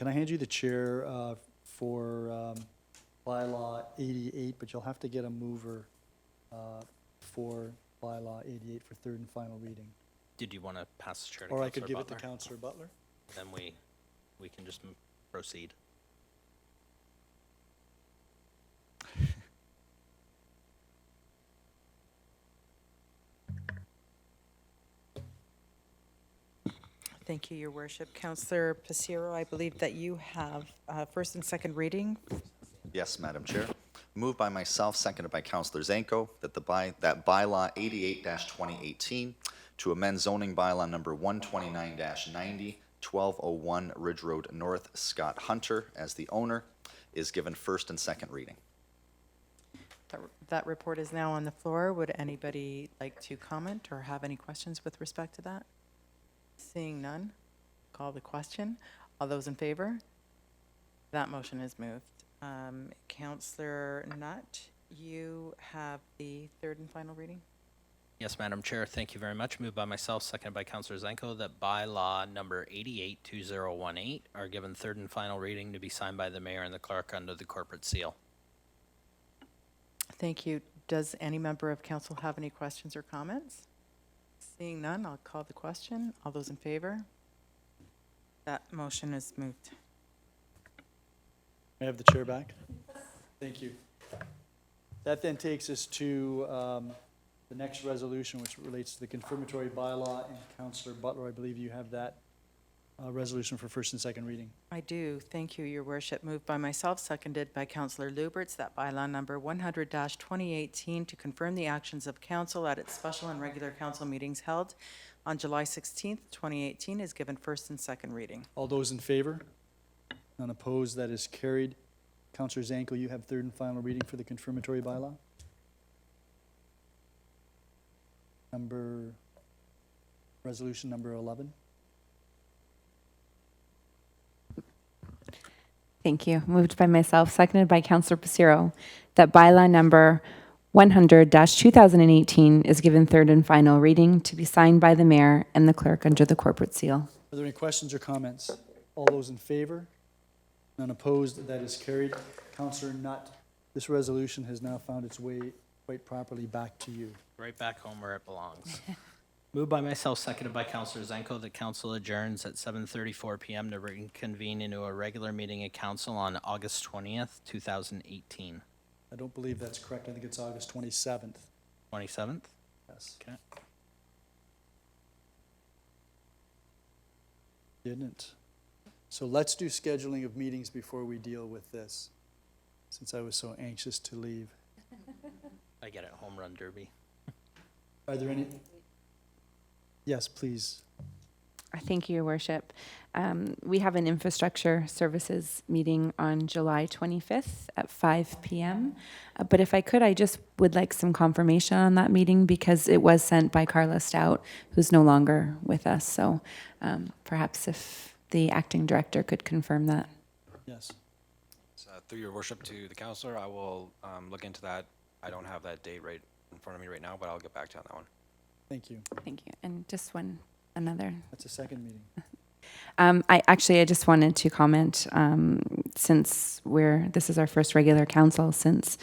I hand you the chair for bylaw 88, but you'll have to get a mover for bylaw 88 for third and final reading. Did you want to pass the chair to Or Councillor I could give it to Butler? Councillor Butler. Then we can just proceed. Thank you, Your Worship. Councillor Pasiro, I believe that you have first and second reading. Yes, Madam Chair. Moved by myself, seconded by Councillor Zanko, that that bylaw 88-2018 to amend zoning bylaw number 129-90, 1201 Ridge Road North, Scott Hunter as the owner, is given first and second reading. That report is now on the floor. Would anybody like to comment or have any questions with respect to that? Seeing none, call the question. All those in favor? That motion is moved. Councillor Nutt, you have the third and final reading. Yes, Madam Chair, thank you very much. Moved by myself, seconded by Councillor Zanko, that bylaw number 88-2018 are given third and final reading to be signed by the mayor and the clerk under the corporate seal. Thank you. Does any member of council have any questions or comments? Seeing none, I'll call the question. All those in favor? That motion is moved. May I have the chair back? Thank you. That then takes us to the next resolution, which relates to the confirmatory bylaw. And Councillor Butler, I believe you have that resolution for first and second reading. I do. Thank you, Your Worship. Moved by myself, seconded by Councillor Luberts, that bylaw number 100-2018 to confirm the actions of council at its special and regular council meetings held on July 16th, 2018 is given first and second reading. All those in favor? None opposed, that is carried. Councillor Zanko, you have third and final reading for the confirmatory bylaw. Resolution number 11. Thank you. Moved by myself, seconded by Councillor Pasiro, that bylaw number 100-2018 is given third and final reading to be signed by the mayor and the clerk under the corporate seal. Are there any questions or comments? All those in favor? None opposed, that is carried. Councillor Nutt, this resolution has now found its way quite properly back to you. Right back home where it belongs. Moved by myself, seconded by Councillor Zanko, that council adjourns at 7:34 p.m. to reconvene into a regular meeting of council on August 20th, 2018. I don't believe that's correct. I think it's August 27th. 27th? Yes. Okay. Didn't. So let's do scheduling of meetings before we deal with this, since I was so anxious to leave. I get it, home run derby. Are there any? Yes, please. Thank you, Your Worship. We have an infrastructure services meeting on July 25th at 5 p.m. But if I could, I just would like some confirmation on that meeting because it was sent by Carla Stout, who's no longer with us. So perhaps if the acting director could confirm that. Yes. Through your worship to the councillor, I will look into that. I don't have that date right in front of me right now, but I'll get back to you on that one. Thank you. Thank you. And just another. That's a second meeting. I just wanted to comment, since this is our first regular council since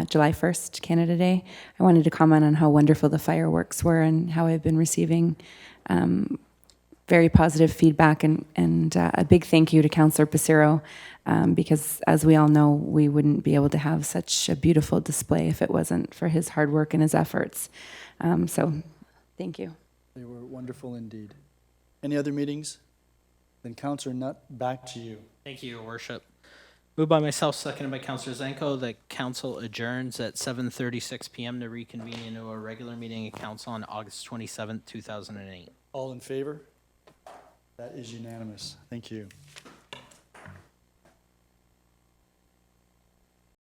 July 1st, Canada Day. I wanted to comment on how wonderful the fireworks were and how I've been receiving very positive feedback, and a big thank you to Councillor Pasiro, because as we all know, we wouldn't be able to have such a beautiful display if it wasn't for his hard work and his efforts. So thank you. They were wonderful indeed. Any other meetings? Then Councillor Nutt, back to you. Thank you, Your Worship. Moved by myself, seconded by Councillor Zanko, that council adjourns at 7:36 p.m. to reconvene into a regular meeting of council on August 27th, 2008. All in favor? That is unanimous. Thank you.